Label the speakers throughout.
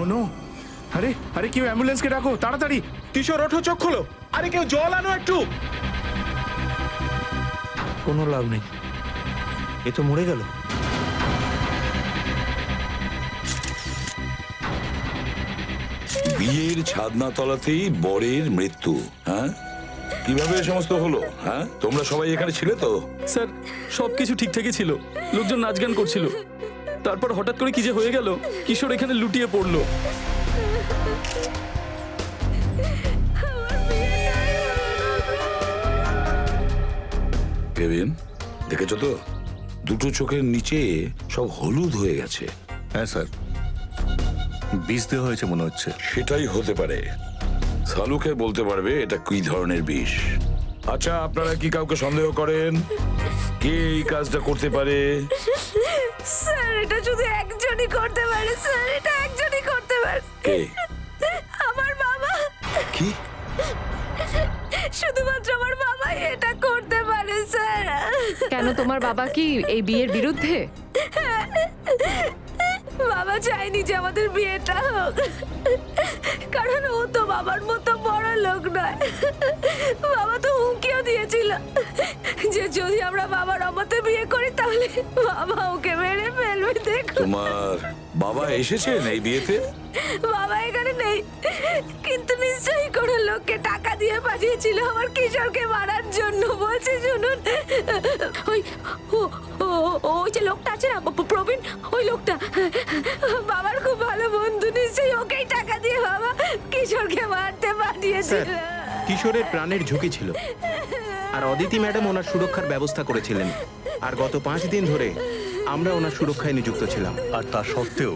Speaker 1: ও no, আরে আরে কেউ অ্যাম্বুলেন্সকে ডাকো তাড়াতাড়ি।
Speaker 2: কিশোর ওঠো, চোখ খোলো। আরে কেউ জল আনো একটু।
Speaker 3: কোনো লাভ নেই, এ তো মরে গেল।
Speaker 4: বিয়ের ছাদনা তলাতেই বরের মৃত্যু। হ্যাঁ, কিভাবে এ সমস্ত হলো? হ্যাঁ, তোমরা সবাই এখানে ছিলে তো?
Speaker 5: স্যার সবকিছু ঠিকঠাকই ছিল, লোকজন নাচ গান করছিল, তারপর হঠাৎ করে কি যে হয়ে গেল, কিশোর এখানে লুটিয়ে পড়লো।
Speaker 4: কেভিন, দেখেছো তো, দুটো চোখের নিচে সব হলুদ হয়ে গেছে।
Speaker 6: হ্যাঁ স্যার, বিষ দেওয়া হয়েছে মনে হচ্ছে।
Speaker 4: সেটাই হতে পারে। সালুকে বলতে পারবে এটা কি ধরনের বিষ। আচ্ছা, আপনারা কি কাউকে সন্দেহ করেন? কে এই কাজটা করতে পারে?
Speaker 7: স্যার এটা শুধু একজনই করতে পারে, স্যার এটা একজনই করতে পারে।
Speaker 4: কে?
Speaker 7: আমার বাবা।
Speaker 4: কি?
Speaker 7: শুধুমাত্র আমার বাবাই এটা করতে পারে স্যার।
Speaker 8: কেন, তোমার বাবা কি এই বিয়ের বিরুদ্ধে?
Speaker 7: বাবা চায়নি যে আমাদের বিয়েটা হোক, কারণ ও তো বাবার মতো বড় লোক নয়। বাবা তো হুমকিও দিয়েছিল যে যদি আমরা বাবার অমতে বিয়ে করি তাহলে বাবা ওকে মেরে ফেলবে। দেখো,
Speaker 4: তোমার বাবা এসেছেন এই বিয়েতে?
Speaker 7: বাবা এখানে নেই, কিন্তু নিশ্চয়ই কোনো লোককে টাকা দিয়ে পাঠিয়েছিল আমার কিশোরকে মারার জন্য। বলছে শুনুন, ওই ওই যে লোকটা আছে না, প্রবীণ, ওই লোকটা বাবার খুব ভালো বন্ধু, নিশ্চয়ই ওকেই টাকা দিয়ে বাবা কিশোরকে মারতে পাঠিয়েছিল।
Speaker 3: কিশোরের প্রাণের ঝুঁকি ছিল, আর অদিতি ম্যাডাম ওনার সুরক্ষার ব্যবস্থা করেছিলেন। আর গত 5 দিন ধরে আমরা ওনার সুরক্ষায় নিযুক্ত ছিলাম।
Speaker 6: আর তা সত্ত্বেও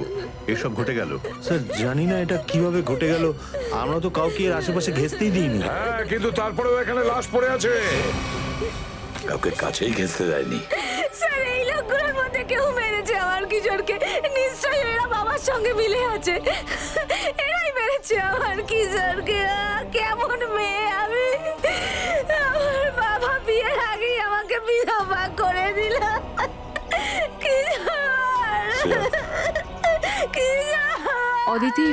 Speaker 6: এসব ঘটে গেল।
Speaker 3: স্যার জানি না এটা কিভাবে ঘটে গেল, আমরা তো কাউকে এর আশেপাশে ঘেঁচতেই দিইনি।
Speaker 4: হ্যাঁ, কিন্তু তারপরেও এখানে লাশ পড়ে আছে। কাউকে কাছেই ঘেঁচতে দেয়নি।
Speaker 7: স্যার এই লোকগুলোর মধ্যে কেউ মেরেছে আমার কিশোরকে, নিশ্চয়ই এরা বাবার সঙ্গে মিলে আছে। এরাই মেরেছে আমার কিশোরকে। কেমন মেয়ে আমি! আমার বাবা বিয়ের আগেই আমাকে বিধবা করে দিল।
Speaker 8: অদিতি,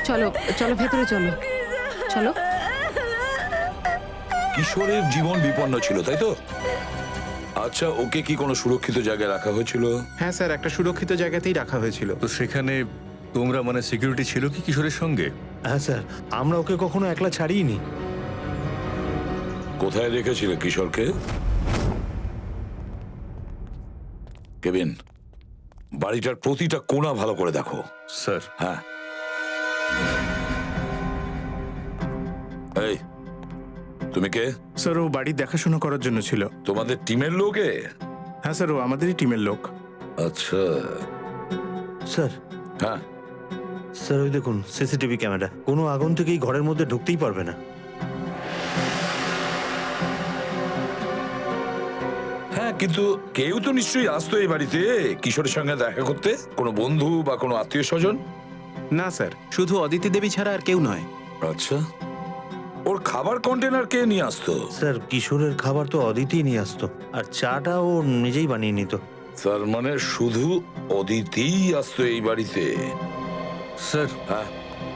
Speaker 8: চলো চলো ভেতরে চলো, চলো।
Speaker 4: কিশোরের জীবন বিপন্ন ছিল, তাই তো? আচ্ছা, ওকে কি কোনো সুরক্ষিত জায়গায় রাখা হয়েছিল?
Speaker 1: হ্যাঁ স্যার, একটা সুরক্ষিত জায়গাতেই রাখা হয়েছিল।
Speaker 6: তো সেখানে তোমরা মানে সিকিউরিটি ছিল কি কিশোরের সঙ্গে?
Speaker 3: হ্যাঁ স্যার, আমরা ওকে কখনো একলা ছাড়িইনি।
Speaker 4: কোথায় রেখেছিল কিশোরকে? কেভিন, বাড়িটার প্রতিটা কোণা ভালো করে দেখো।
Speaker 6: স্যার,
Speaker 4: হ্যাঁ। এই, তুমি কে?
Speaker 1: স্যার ও বাড়ির দেখাশোনা করার জন্য ছিল।
Speaker 4: তোমাদের টিমের লোকে?
Speaker 1: হ্যাঁ স্যার, ও আমাদেরই টিমের লোক।
Speaker 4: আচ্ছা।
Speaker 3: স্যার,
Speaker 4: হ্যাঁ,
Speaker 3: স্যার ওই দেখুন সিসিটিভি ক্যামেরা, কোনো আগুন থেকেই ঘরের মধ্যে ঢুকতেই পারবে না।
Speaker 4: হ্যাঁ, কিন্তু কেউ তো নিশ্চয়ই আসতো এই বাড়িতে কিশোরের সঙ্গে দেখা করতে, কোনো বন্ধু বা কোনো আত্মীয় স্বজন?
Speaker 1: না স্যার, শুধু অদিতি দেবী ছাড়া আর কেউ নয়।
Speaker 4: আচ্ছা, ওর খাবার কন্টেনার কে নিয়ে আসতো?
Speaker 3: স্যার কিশোরের খাবার তো অদিতিই নিয়ে আসতো, আর চাটা ও নিজেই বানিয়ে নিত।
Speaker 4: তার মানে শুধু অদিতিই আসতো এই বাড়িতে?
Speaker 6: স্যার,
Speaker 4: হ্যাঁ,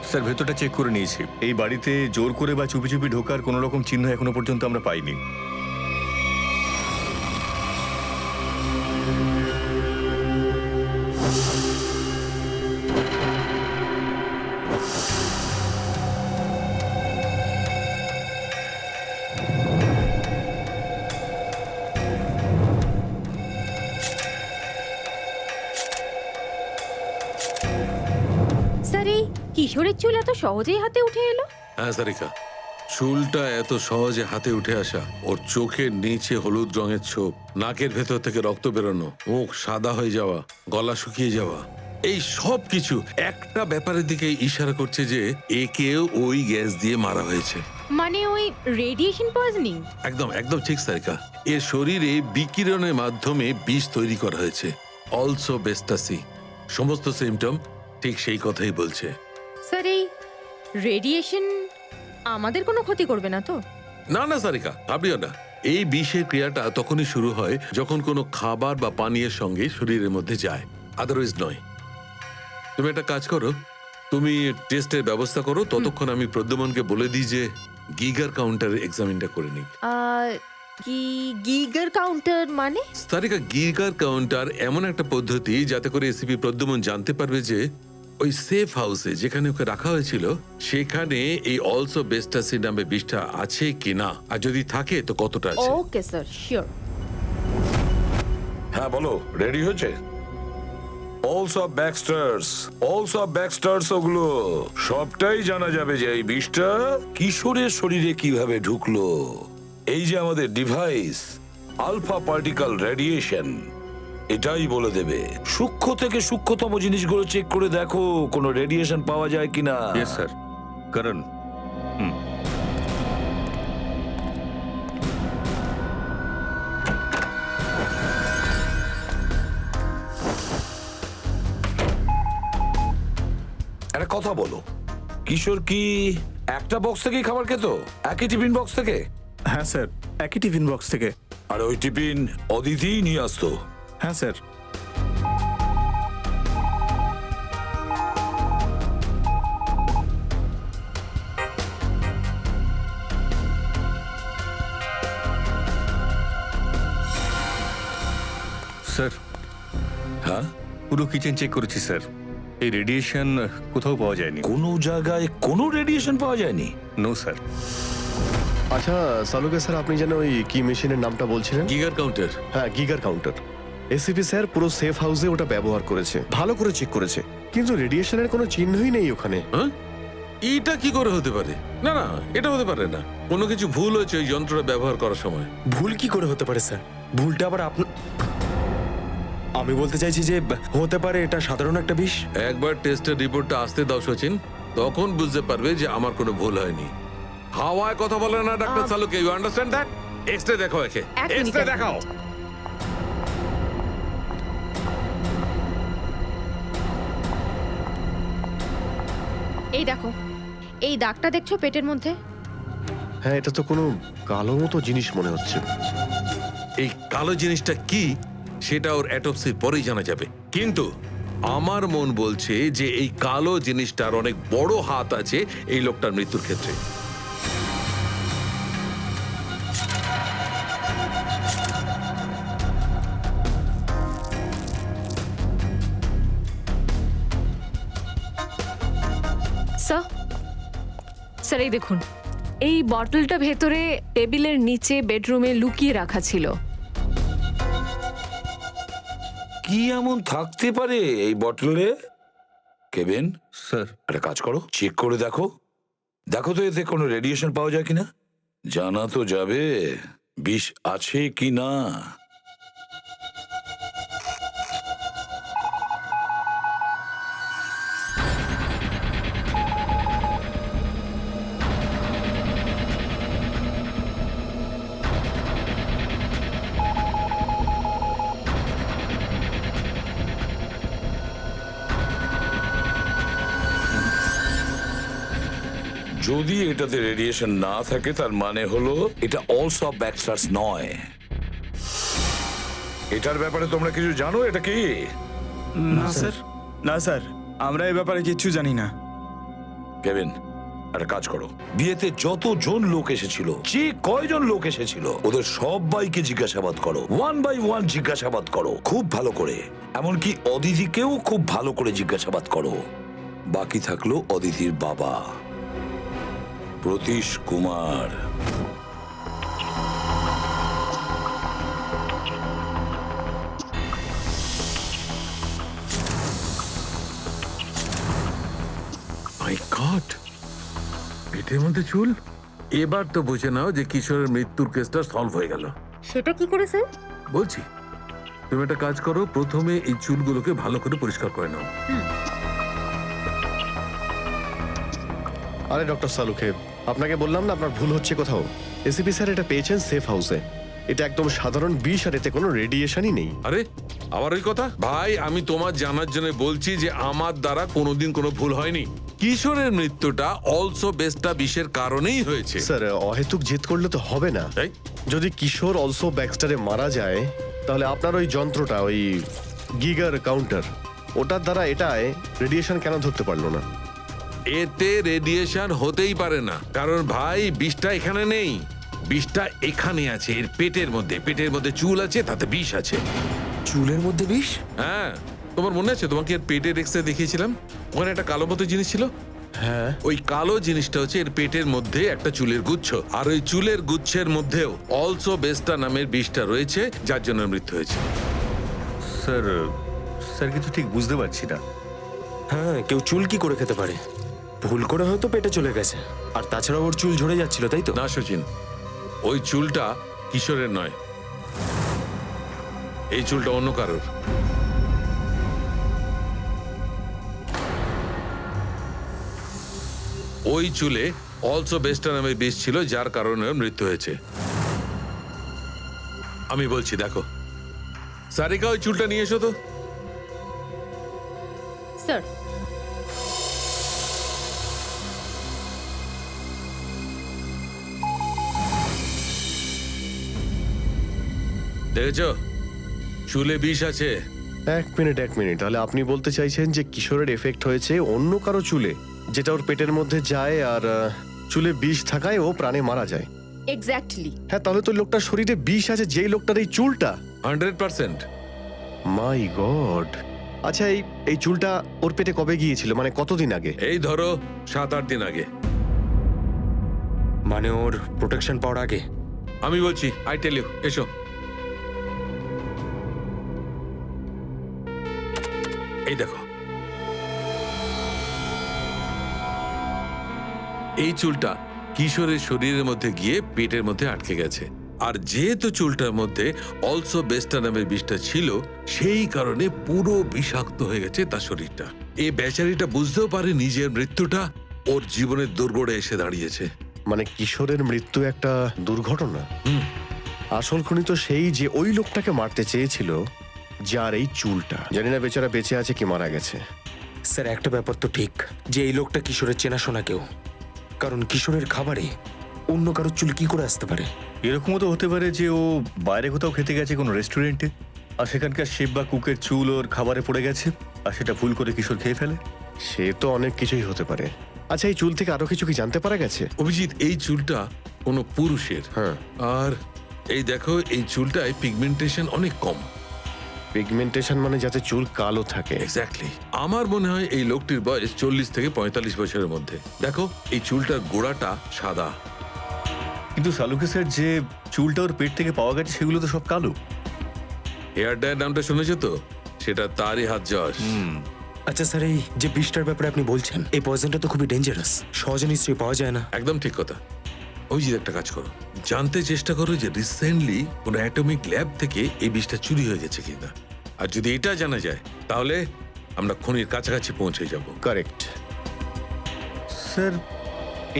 Speaker 6: স্যার ভেতরটা চেক করে নিয়েছি। এই বাড়িতে জোর করে বা চুপি চুপি ঢোকার কোনো রকম চিহ্ন এখনো পর্যন্ত আমরা পাইনি।
Speaker 8: স্যার এই কিশোরের চুল এত সহজেই হাতে উঠে এলো?
Speaker 9: হ্যাঁ সারিকা, চুলটা এত সহজে হাতে উঠে আসা, ওর চোখের নিচে হলুদ রঙের ছোপ, নাকের ভেতর থেকে রক্ত বেরোনো, মুখ সাদা হয়ে যাওয়া, গলা শুকিয়ে যাওয়া, এই সব কিছু একটা ব্যাপারের দিকে ইশারা করছে যে একে ওই গ্যাস দিয়ে মারা হয়েছে।
Speaker 8: মানে ওই রেডিয়েশন পয়জনিং?
Speaker 9: একদম একদম ঠিক সারিকা, এর শরীরে বিকিরণের মাধ্যমে বিষ তৈরি করা হয়েছে, অলসো বেস্টাসি। সমস্ত সিমটম ঠিক সেই কথাই বলছে।
Speaker 8: স্যার এই রেডিয়েশন আমাদের কোনো ক্ষতি করবে না তো?
Speaker 9: না না সারিকা, ভাবিও না। এই বিষের ক্রিয়াটা তখনই শুরু হয় যখন কোনো খাবার বা পানীয়ের সঙ্গে শরীরের মধ্যে যায়, আদারওয়াইজ নয়। তুমি একটা কাজ করো, তুমি টেস্টের ব্যবস্থা করো, ততক্ষণ আমি প্রদ্যুমনকে বলে দিই যে গিগার কাউন্টারের এক্সামিনটা করে নিক।
Speaker 8: গিগার কাউন্টার মানে?
Speaker 9: সারিকা, গিগার কাউন্টার এমন একটা পদ্ধতি যাতে করে এসিপি প্রদ্যুমন জানতে পারবে যে ওই সেফ হাউসে যেখানে ওকে রাখা হয়েছিল সেখানে এই অলসো বেস্টাসি নামে বিষটা আছে কিনা, আর যদি থাকে তো কতটা আছে।
Speaker 8: Okay sir, sure.
Speaker 4: হ্যাঁ বলো, রেডি হয়েছে? অলসো ব্যাকস্টার্স ওগুলো সবটাই জানা যাবে যে এই বিষটা কিশোরের শরীরে কিভাবে ঢুকলো। এই যে আমাদের ডিভাইস আলফা পার্টিকেল রেডিয়েশন, এটাই বলে দেবে। সূক্ষ্ম থেকে সূক্ষ্মতম জিনিসগুলো চেক করে দেখো কোনো রেডিয়েশন পাওয়া যায় কিনা।
Speaker 6: Yes sir. কারণ
Speaker 4: একটা কথা বলো, কিশোর কি একটা বক্স থেকেই খাবার খেত? একই টিফিন বক্স থেকে?
Speaker 1: হ্যাঁ স্যার, একই টিফিন বক্স থেকে।
Speaker 4: আর ওই টিফিন অদিতিই নিয়ে আসতো?
Speaker 1: হ্যাঁ স্যার।
Speaker 6: স্যার,
Speaker 4: হ্যাঁ,
Speaker 6: পুরো কিচেন চেক করেছি স্যার, এই রেডিয়েশন কোথাও পাওয়া যায়নি।
Speaker 4: কোনো জায়গায় কোনো রেডিয়েশন পাওয়া যায়নি?
Speaker 6: No sir.
Speaker 10: আচ্ছা সালুকে স্যার, আপনি যেন ওই কি মেশিনের নামটা বলছিলেন?
Speaker 9: গিগার কাউন্টার।
Speaker 10: হ্যাঁ, গিগার কাউন্টার। এসিপি স্যার পুরো সেফ হাউসে ওটা ব্যবহার করেছে, ভালো করে চেক করেছে, কিন্তু রেডিয়েশনের কোনো চিহ্নই নেই ওখানে।
Speaker 9: হ্যাঁ, এটা কি করে হতে পারে? না না, এটা হতে পারে না। কোনো কিছু ভুল হয়েছে ওই যন্ত্রটা ব্যবহার করার সময়।
Speaker 2: ভুল কি করে হতে পারে স্যার? ভুলটা আবার আপনার, আমি বলতে চাইছি যে হতে পারে এটা সাধারণ একটা বিষ।
Speaker 9: একবার টেস্টের রিপোর্টটা আসতে দাও সচিন, তখন বুঝতে পারবে যে আমার কোনো ভুল হয়নি। হাওয়ায় কথা বলে না ডাক্তার সালুকে, ইউ আন্ডারস্ট্যান্ড দ্যাট? এক্সরে দেখাও একে,
Speaker 8: এক মিনিট,
Speaker 9: এক্সরে
Speaker 8: এক
Speaker 9: দেখাও।
Speaker 8: এই দেখো, এই দাগটা দেখছো পেটের মধ্যে?
Speaker 10: হ্যাঁ, এটা তো কোনো কালো মতো জিনিস মনে হচ্ছে।
Speaker 9: এই কালো জিনিসটা কি সেটা ওর অ্যাটপসির পরেই জানা যাবে, কিন্তু আমার মন বলছে যে এই কালো জিনিসটার অনেক বড় হাত আছে এই লোকটার মৃত্যুর ক্ষেত্রে।
Speaker 7: স্যার, স্যার এই দেখুন, এই বটলটা ভেতরে টেবিলের নিচে বেডরুমে লুকিয়ে রাখা ছিল।
Speaker 4: কি এমন থাকতে পারে এই বটলে? কেবিন,
Speaker 6: স্যার,
Speaker 4: একটা কাজ করো, চেক করে দেখো, দেখো তো এতে কোনো রেডিয়েশন পাওয়া যায় কিনা। জানা তো যাবে বিষ আছে কি না। যদি এটাতে রেডিয়েশন না থাকে তার মানে হলো এটা অলসো ব্যাকস্টার্স নয়। এটার ব্যাপারে তোমরা কিছু জানো? এটা কি?
Speaker 2: না স্যার, না স্যার, আমরা এই ব্যাপারে কিচ্ছু জানি না।
Speaker 4: কেভিন, একটা কাজ করো, বিয়েতে যতজন লোক এসেছিল, যে কয়জন লোক এসেছিল, ওদের সবাইকে জিজ্ঞাসাবাদ করো, ওয়ান বাই ওয়ান জিজ্ঞাসাবাদ করো, খুব ভালো করে। এমনকি অদিতিকেও খুব ভালো করে জিজ্ঞাসাবাদ করো। বাকি থাকলো অদিতির বাবা প্রতীশ কুমার।
Speaker 9: মাই গড, পেটের মধ্যে চুল! এবার তো বুঝে নাও যে কিশোরের মৃত্যুর কেসটা সলভ হয়ে গেল।
Speaker 8: সেটা কি করে স্যার?
Speaker 9: বলছি, তুমি একটা কাজ করো, প্রথমে এই চুলগুলোকে ভালো করে পরিষ্কার করে নাও।
Speaker 10: আরে ডক্টর সালুকে, আপনাকে বললাম না আপনার ভুল হচ্ছে কোথাও। এসিপি স্যার এটা পেয়েছেন সেফ হাউসে, এটা একদম সাধারণ বিষ আর এতে কোনো রেডিয়েশনই নেই।
Speaker 9: আরে আবার ওই কথা? ভাই, আমি তোমার জানার জন্য বলছি যে আমার দ্বারা কোনোদিন কোনো ভুল হয়নি। কিশোরের মৃত্যুটা অলসো বেস্টা বিষের কারণেই হয়েছে।
Speaker 10: স্যার, অহেতুক জেদ করলে তো হবে না।
Speaker 9: তাই?
Speaker 10: যদি কিশোর অলসো ব্যাকস্টারে মারা যায়, তাহলে আপনার ওই যন্ত্রটা, ওই গিগার কাউন্টার, ওটার দ্বারা এটায় রেডিয়েশন কেন ধরতে পারলো না?
Speaker 9: এতে রেডিয়েশন হতেই পারে না, কারণ ভাই বিষটা এখানে নেই, বিষটা এখানে আছে, এর পেটের মধ্যে চুল আছে, তাতে বিষ আছে।
Speaker 2: চুলের মধ্যে বিষ?
Speaker 9: হ্যাঁ, তোমার মনে আছে তোমাকে এর পেটের এক্সরে দেখিয়েছিলাম? ওখানে একটা কালো মতো জিনিস ছিল।
Speaker 2: হ্যাঁ।
Speaker 9: ওই কালো জিনিসটা হচ্ছে এর পেটের মধ্যে একটা চুলের গুচ্ছ, আর ওই চুলের গুচ্ছের মধ্যেও অলসো বেস্টা নামের বিষটা রয়েছে, যার জন্য মৃত্যু হয়েছে।
Speaker 6: স্যার স্যার কিছু ঠিক বুঝতে পারছি না।
Speaker 2: হ্যাঁ, কেউ চুল কি করে খেতে পারে? ভুল করে হয়তো পেটে চলে গেছে। আর তাছাড়া ওর চুল ঝরে যাচ্ছিল, তাই তো?
Speaker 9: না সচিন, ওই চুলটা কিশোরের নয়, এই চুলটা অন্য কারোর। ওই চুলে অলসো বেস্টা নামের বিষ ছিল, যার কারণে ওর মৃত্যু হয়েছে। আমি বলছি, দেখো সারিকা, ওই চুলটা নিয়ে এসো তো।
Speaker 8: স্যার।
Speaker 9: দেখেছো, চুলে বিষ আছে।
Speaker 10: এক মিনিট, তাহলে আপনি বলতে চাইছেন যে কিশোরের এফেক্ট হয়েছে অন্য কারো চুলে, যেটা ওর পেটের মধ্যে যায়, আর চুলে বিষ থাকায় ও প্রাণে মারা যায়।
Speaker 8: এক্স্যাক্টলি।
Speaker 10: হ্যাঁ, তাহলে তো লোকটার শরীরে বিষ আছে, যেই লোকটার এই চুলটা।
Speaker 9: 100%।
Speaker 10: মাই গড। আচ্ছা, এই চুলটা ওর পেটে কবে গিয়েছিল, মানে কতদিন আগে?
Speaker 9: এই ধরো 7-8 দিন আগে।
Speaker 2: মানে ওর প্রোটেকশন পাওয়ার আগে?
Speaker 9: আমি বলছি, আই টেল ইউ, এসো। এই দেখো, এই চুলটা কিশোরের শরীরের মধ্যে গিয়ে পেটের মধ্যে আটকে গেছে, আর যেহেতু চুলটার মধ্যে অলসো বেস্টা নামের বিষটা ছিল, সেই কারণে পুরো বিষাক্ত হয়ে গেছে তার শরীরটা। এই বেচারিটা বুঝতেও পারে নিজের মৃত্যুটা ওর জীবনের দুর্গড়ে এসে দাঁড়িয়েছে।
Speaker 10: মানে কিশোরের মৃত্যু একটা দুর্ঘটনা? আসল খুনি তো সেই যে ওই লোকটাকে মারতে চেয়েছিল, যার এই চুলটা। জানি না বেচারা বেঁচে আছে কি মারা গেছে।
Speaker 2: স্যার, একটা ব্যাপার তো ঠিক যে এই লোকটা কিশোরের চেনাশোনা কেউ, কারণ কিশোরের খাবারে অন্য কারোর চুল কি করে আসতে পারে?
Speaker 6: এরকমও তো হতে পারে যে ও বাইরে কোথাও খেতে গেছে কোনো রেস্টুরেন্টে, আর সেখানকার শেফ বা কুকের চুল ওর খাবারে পড়ে গেছে, আর সেটা ভুল করে কিশোর খেয়ে ফেলে।
Speaker 10: সে তো অনেক কিছুই হতে পারে। আচ্ছা, এই চুল থেকে আরো কিছু কি জানতে পারা গেছে?
Speaker 9: অভিজিৎ, এই চুলটা কোনো পুরুষের।
Speaker 10: হ্যাঁ।
Speaker 9: আর এই দেখো, এই চুলটায় পিগমেন্টেশন অনেক কম।
Speaker 10: পিগমেন্টেশন মানে যাতে চুল কালো থাকে?
Speaker 9: এক্স্যাক্টলি। আমার মনে হয় এই লোকটির বয়স 40 থেকে 45 বছরের মধ্যে। দেখো, এই চুলটার গোড়াটা সাদা।
Speaker 6: কিন্তু সালুকে স্যার, যে চুলটা ওর পেট থেকে পাওয়া গেছে সেগুলো তো সব কালো।
Speaker 9: হেয়ার ডায়ার নামটা শুনেছো তো? সেটা তারই হাত যশ।
Speaker 2: আচ্ছা স্যার, এই যে বিষটার ব্যাপারে আপনি বলছেন, এই পয়জনটা তো খুবই ডেঞ্জারাস, সহজে নিশ্চয়ই পাওয়া যায় না।
Speaker 9: একদম ঠিক কথা। অভিজিৎ, একটা কাজ করো, জানতে চেষ্টা করো যে রিসেন্টলি কোনো অ্যাটমিক ল্যাব থেকে এই বিষটা চুরি হয়ে গেছে কিনা। আর যদি এটা জানা যায়, তাহলে আমরা খুনির কাছাকাছি পৌঁছে যাব।
Speaker 10: কারেক্ট।
Speaker 6: স্যার,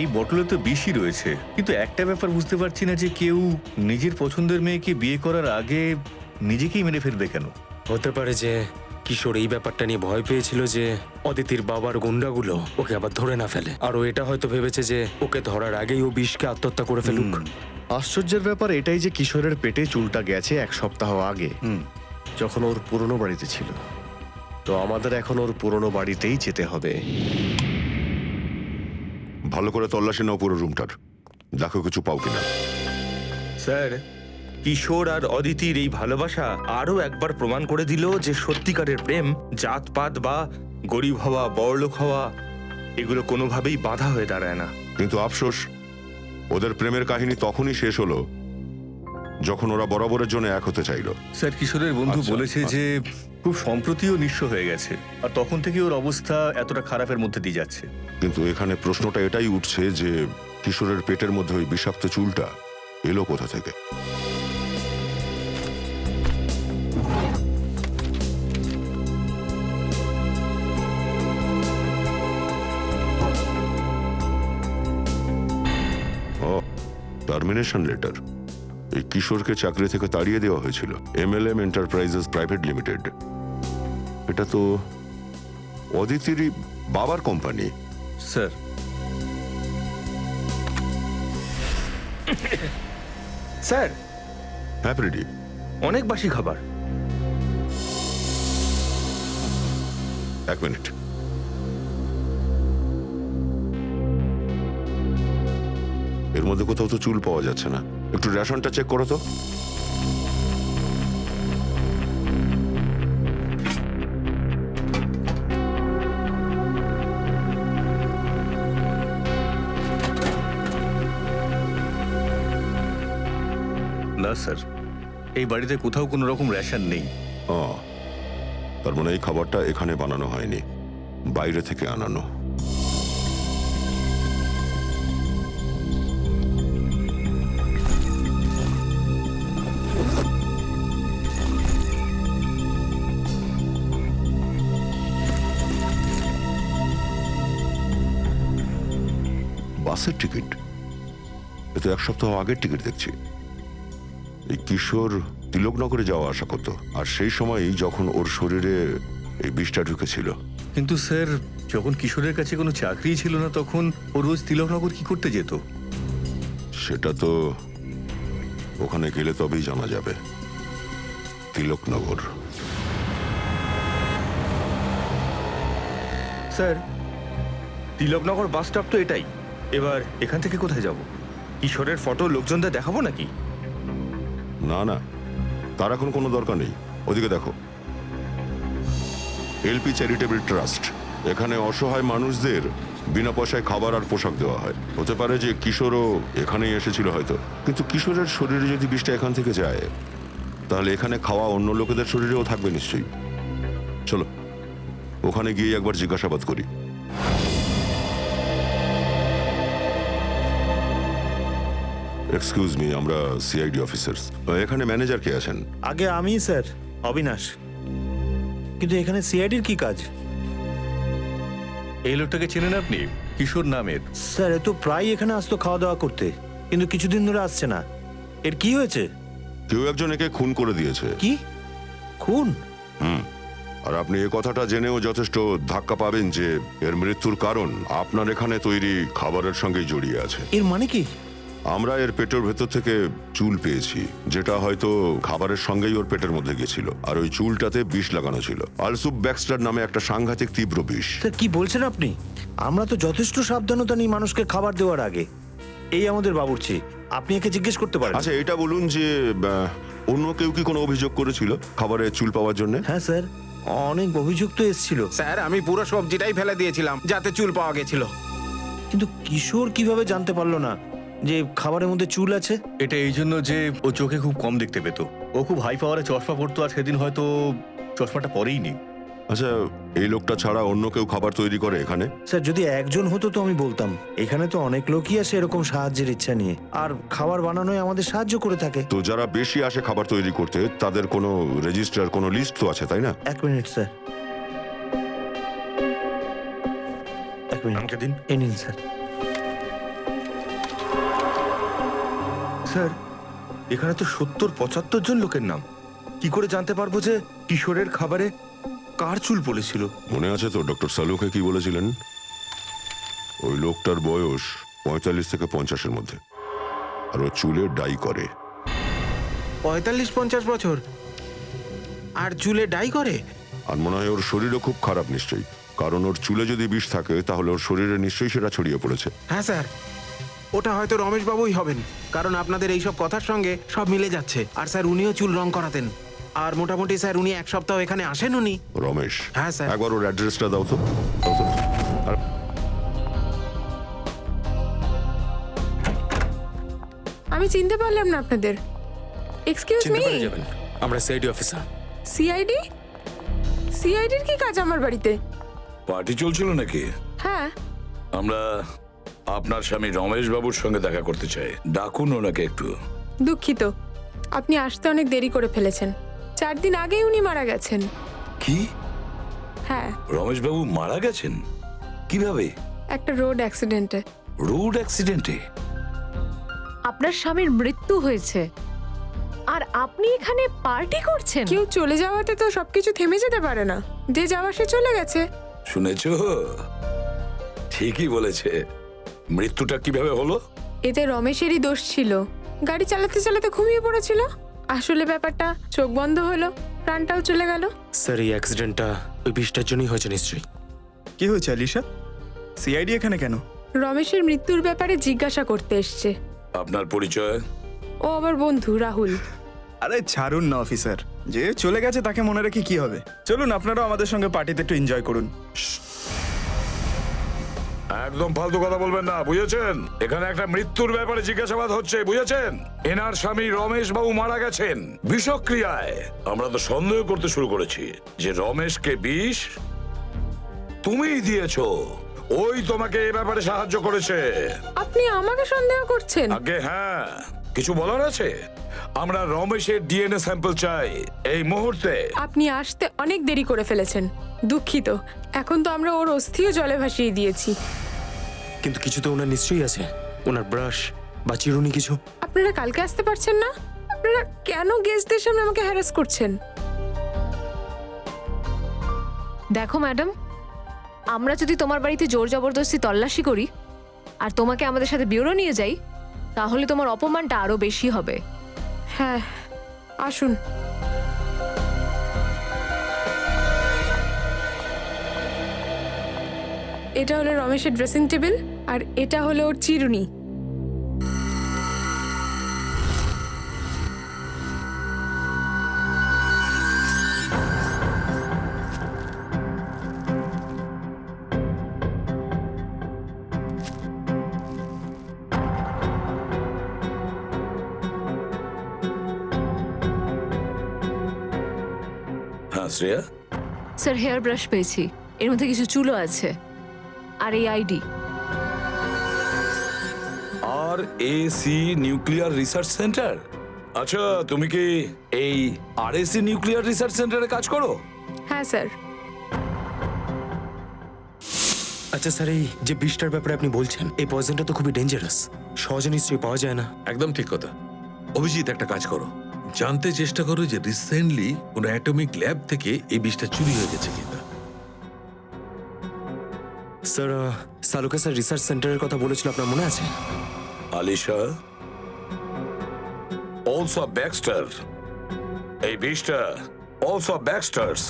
Speaker 6: এই বটলে তো বিষই রয়েছে, কিন্তু একটা ব্যাপার বুঝতে পারছি না যে কেউ নিজের পছন্দের মেয়েকে বিয়ে করার আগে নিজেকেই মেরে ফেলবে কেন?
Speaker 2: হতে পারে যে কিশোর এই ব্যাপারটা নিয়ে ভয় পেয়েছিল যে অদিতির বাবার গুন্ডাগুলো ওকে আবার ধরে না ফেলে, আর ও এটা হয়তো ভেবেছে যে ওকে ধরার আগেই ও বিষকে আত্মহত্যা করে ফেলুক।
Speaker 10: আশ্চর্যের ব্যাপার এটাই যে কিশোরের পেটে চুলটা গেছে 1 সপ্তাহ আগে, যখন ওর পুরনো বাড়িতে ছিল। তো আমাদের এখন ওর পুরনো বাড়িতেই যেতে হবে।
Speaker 11: ভালো করে তল্লাশি নাও পুরো রুমটার, দেখো কিছু পাও কিনা।
Speaker 12: স্যার, কিশোর আর অদিতির এই ভালোবাসা আরো একবার প্রমাণ করে দিল যে সত্যিকারের প্রেম জাতপাত বা গরিব হওয়া, বড়লোক হওয়া, এগুলো কোনোভাবেই বাধা হয়ে দাঁড়ায় না।
Speaker 11: কিন্তু আফসোস, ওদের প্রেমের কাহিনী তখনই শেষ হলো যখন ওরা বরাবরের জন্য এক হতে চাইলো।
Speaker 6: স্যার, কিশোরের বন্ধু
Speaker 11: আচ্ছা,
Speaker 6: বলেছে যে খুব সম্প্রতিও নিঃস্ব হয়ে গেছে, আর তখন থেকে ওর অবস্থা এতটা খারাপের মধ্যে দিয়ে যাচ্ছে।
Speaker 11: কিন্তু এখানে প্রশ্নটা এটাই উঠছে যে কিশোরের পেটের মধ্যে ওই বিষাক্ত চুলটা এলো কোথা থেকে? ও, টার্মিনেশন লেটার। এই কিশোরকে চাকরি থেকে তাড়িয়ে দেওয়া হয়েছিল MLM এন্টারপ্রাইজেস প্রাইভেট লিমিটেড। এটা তো অদিতিরই বাবার কোম্পানি।
Speaker 6: স্যার,
Speaker 12: স্যার,
Speaker 11: হ্যাঁ প্রেডি,
Speaker 12: অনেক বাসি খাবার।
Speaker 11: 1 মিনিট। এর মধ্যে কোথাও তো চুল পাওয়া যাচ্ছে না। একটু রেশনটা চেক করো তো।
Speaker 6: না স্যার, এই বাড়িতে কোথাও কোনো রকম রেশন নেই।
Speaker 11: তার মানে এই খাবারটা এখানে বানানো হয়নি, বাইরে থেকে আনানো। বাসের টিকিট, এ তো 1 সপ্তাহ আগের টিকিট দেখছি। এই কিশোর তিলকনগরে যাওয়া আসা করতো, আর সেই সময়ই যখন ওর শরীরে এই বিষটা ঢুকেছিল।
Speaker 6: কিন্তু স্যার, যখন কিশোরের কাছে কোনো চাকরি ছিল না তখন ও রোজ তিলকনগর কি করতে যেত?
Speaker 11: সেটা তো ওখানে গেলে তবেই জানা যাবে। Tilaknagar.
Speaker 12: Sir, Tilaknagar bus stop তো এটাই। এবার এখান থেকে কোথায় যাব? কিশোরের ফটো লোকজনদের দেখাবো নাকি?
Speaker 11: না না, তার এখন কোনো দরকার নেই। ওদিকে দেখো, এলপি চ্যারিটেবল ট্রাস্ট। এখানে অসহায় মানুষদের বিনা পয়সায় খাবার আর পোশাক দেওয়া হয়। হতে পারে যে কিশোরও এখানেই এসেছিল হয়তো, কিন্তু কিশোরের শরীরে যদি বিষটা এখান থেকে যায় তাহলে এখানে খাওয়া অন্য লোকেদের শরীরেও থাকবে নিশ্চয়ই। চলো ওখানে গিয়ে একবার জিজ্ঞাসাবাদ করি। এক্সকিউজ মি, আমরা সিআইডি অফিসার্স। এখানে ম্যানেজার কে আছেন?
Speaker 2: আগে আমি স্যার, অবিনাশ। কিন্তু এখানে সিআইডির কি কাজ?
Speaker 6: এই লোকটাকে চেনেন আপনি? কিশোর নামের।
Speaker 2: স্যার, এ তো প্রায় এখানে আসতো খাওয়া দাওয়া করতে, কিন্তু কিছুদিন ধরে আসছে না। এর কি হয়েছে?
Speaker 11: কেউ একজন একে খুন করে দিয়েছে।
Speaker 2: কি খুন?
Speaker 11: আর আপনি এই কথাটা জেনেও যথেষ্ট ধাক্কা পাবেন যে এর মৃত্যুর কারণ আপনার এখানে তৈরি খাবারের সঙ্গেই জড়িয়ে আছে।
Speaker 2: এর মানে কি?
Speaker 11: আমরা এর পেটের ভেতর থেকে চুল পেয়েছি, যেটা হয়তো খাবারের সঙ্গেই ওর পেটের মধ্যে গেছিল, আর ওই চুলটাতে বিষ লাগানো ছিল। আলসুপ ব্যাক্সটার নামে একটা সাংঘাতিক তীব্র বিষ।
Speaker 2: স্যার, কি বলছেন আপনি? আমরা তো যথেষ্ট সাবধানতা নিই মানুষকে খাবার দেওয়ার আগে। এই আমাদের বাবুর্চি, আপনি একে জিজ্ঞেস করতে পারেন।
Speaker 11: আচ্ছা, এটা বলুন যে অন্য কেউ কি কোনো অভিযোগ করেছিল খাবারে চুল পাওয়ার জন্য?
Speaker 2: হ্যাঁ স্যার, অনেক অভিযোগ তো এসেছিল।
Speaker 3: স্যার, আমি পুরো সবজিটাই ফেলে দিয়েছিলাম যাতে চুল পাওয়া গেছিল।
Speaker 2: কিন্তু কিশোর কিভাবে জানতে পারলো না যে খাবারের মধ্যে চুল আছে?
Speaker 6: এটা এই জন্য যে ও চোখে খুব কম দেখতে পেত। ও খুব হাই পাওয়ারে চশমা পরতো, আর সেদিন হয়তো চশমাটা পরেই নি।
Speaker 11: আচ্ছা, এই লোকটা ছাড়া অন্য কেউ খাবার তৈরি করে এখানে?
Speaker 2: স্যার, যদি একজন হতো তো আমি বলতাম। এখানে তো অনেক লোকই আসে এরকম সাহায্যের ইচ্ছা নিয়ে, আর খাবার বানানোয় আমাদের সাহায্য করে থাকে।
Speaker 11: তো যারা বেশি আসে খাবার তৈরি করতে, তাদের কোনো রেজিস্টার, কোনো লিস্ট তো আছে, তাই না?
Speaker 2: 1 মিনিট স্যার, 1 মিনিট।
Speaker 12: আমাকে দিন।
Speaker 2: এই নিন স্যার।
Speaker 12: স্যার, এখানে তো 70-75 জন লোকের নাম। কি করে জানতে পারবো যে কিশোরের খাবারে কার চুল পড়েছিল?
Speaker 11: মনে আছে তো ডক্টর সালুকে কি বলেছিলেন? ওই লোকটার বয়স 45 থেকে 50-এর মধ্যে, আর ও চুলে ডাই করে।
Speaker 3: 45-50 বছর আর চুলে ডাই করে?
Speaker 11: আর মনে হয় ওর শরীরও খুব খারাপ নিশ্চয়ই, কারণ ওর চুলে যদি বিষ থাকে তাহলে ওর শরীরে নিশ্চয়ই সেটা ছড়িয়ে পড়েছে।
Speaker 3: হ্যাঁ স্যার, ওটা হয়তো রমেশ বাবুই হবেন, কারণ আপনাদের এইসব কথার সঙ্গে সব মিলে যাচ্ছে। আর স্যার, উনিও চুল রং করাতেন। আর মোটামুটি স্যার, উনি 1 সপ্তাহ এখানে আসেন। উনি
Speaker 11: রমেশ?
Speaker 3: হ্যাঁ স্যার।
Speaker 11: একবার ওর অ্যাড্রেসটা দাও তো। দাও তো। আর
Speaker 7: আমি চিনতে পারলাম না আপনাদের। এক্সকিউজ মি,
Speaker 2: চিনতে পেরে যাবেন, আমরা সিআইডি অফিসার।
Speaker 7: সিআইডি? সিআইডির কি কাজ আমার বাড়িতে?
Speaker 4: পার্টি চলছিল নাকি?
Speaker 7: হ্যাঁ।
Speaker 4: আমরা আপনার স্বামী রমেশ বাবুর সঙ্গে দেখা করতে চাই। ডাকুন ওনাকে একটু।
Speaker 7: দুঃখিত, আপনি আসতে অনেক দেরি করে ফেলেছেন। 4 দিন আগেই উনি মারা গেছেন।
Speaker 4: কি?
Speaker 7: হ্যাঁ,
Speaker 4: রমেশ বাবু মারা গেছেন? কিভাবে?
Speaker 7: একটা রোড অ্যাক্সিডেন্টে।
Speaker 4: রোড অ্যাক্সিডেন্টে?
Speaker 8: আপনার স্বামীর মৃত্যু হয়েছে আর আপনি এখানে পার্টি করছেন?
Speaker 7: কেউ চলে যাওয়াতে তো সবকিছু থেমে যেতে পারে না। যে যাওয়া সে চলে গেছে।
Speaker 4: শুনেছো? ঠিকই বলেছে। মৃত্যুটা কিভাবে হলো?
Speaker 7: এতে রমেশেরই দোষ ছিল। গাড়ি চালাতে চালাতে ঘুমিয়ে পড়েছিল। আসলে ব্যাপারটা চোখ বন্ধ হলো, প্রাণটাও চলে গেল।
Speaker 2: স্যার, এই অ্যাক্সিডেন্টটা ওই বিষটার জন্যই হয়েছে নিশ্চয়ই।
Speaker 5: কি হয়েছে আলিশা? সিআইডি এখানে কেন?
Speaker 7: রমেশের মৃত্যুর ব্যাপারে জিজ্ঞাসা করতে এসছে।
Speaker 4: আপনার পরিচয়?
Speaker 7: ও আমার বন্ধু রাহুল।
Speaker 5: আরে ছাড়ুন না অফিসার, যে চলে গেছে তাকে মনে রেখে কি হবে। চলুন আপনারাও আমাদের সঙ্গে পার্টিতে একটু এনজয় করুন।
Speaker 4: একদম ফালতু কথা বলবেন না, বুঝেছেন? এখানে একটা মৃত্যুর ব্যাপারে জিজ্ঞাসাবাদ হচ্ছে, বুঝেছেন? এনার স্বামী রমেশ বাবু মারা গেছেন বিষক্রিয়ায়। আমরা তো সন্দেহ করতে শুরু করেছি যে রমেশকে বিষ তুমিই দিয়েছো। ওই তোমাকে এই ব্যাপারে সাহায্য করেছে।
Speaker 7: আপনি আমাকে সন্দেহ করছেন?
Speaker 4: আগে হ্যাঁ, কিছু বলার আছে? আমরা রমেশের ডিএনএ স্যাম্পল চাই এই মুহূর্তে।
Speaker 7: আপনি আসতে অনেক দেরি করে ফেলেছেন, দুঃখিত। এখন তো আমরা ওর অস্থিও জলে ভাসিয়ে দিয়েছি।
Speaker 2: কিন্তু কিছু তো ওনার নিশ্চয়ই আছে, ওনার ব্রাশ বা চিরুনি কিছু।
Speaker 7: আপনারা কালকে আসতে পারছেন না? আপনারা কেন গেস্টদের সামনে আমাকে হ্যারাস করছেন?
Speaker 8: দেখো ম্যাডাম, আমরা যদি তোমার বাড়িতে জোর জবরদস্তি তল্লাশি করি আর তোমাকে আমাদের সাথে ব্যুরো নিয়ে যাই, তাহলে তোমার অপমানটা আরো বেশি হবে।
Speaker 7: হ্যাঁ, আসুন। এটা হলো রমেশের ড্রেসিং টেবিল আর এটা হলো ওর চিরুনি।
Speaker 4: হ্যাঁ শ্রেয়া,
Speaker 8: স্যার, হেয়ার ব্রাশ পেয়েছি, এর মধ্যে কিছু চুলও আছে, আর এই আইডি।
Speaker 4: আর এসি নিউক্লিয়ার রিসার্চ সেন্টার। আচ্ছা, তুমি কি এই আরএসি নিউক্লিয়ার রিসার্চ সেন্টারে কাজ করো?
Speaker 7: হ্যাঁ স্যার।
Speaker 2: আচ্ছা স্যার, এই যে বিষটার ব্যাপারে আপনি বলছেন, এই পয়জনটা তো খুবই ডেঞ্জারাস, সহজে নিশ্চয়ই পাওয়া যায় না।
Speaker 9: একদম ঠিক কথা। অভিজিৎ, একটা কাজ করো, জানতে চেষ্টা করো যে রিসেন্টলি কোনো অ্যাটমিক ল্যাব থেকে এই বিষটা চুরি হয়ে গেছে কিনা।
Speaker 2: স্যার, সালুকা স্যার রিসার্চ সেন্টারের কথা বলেছিল, আপনার মনে আছে?
Speaker 4: আলিশা, অলসো ব্যাক্সটার, এই বিষটা অলসো ব্যাক্সটার্স,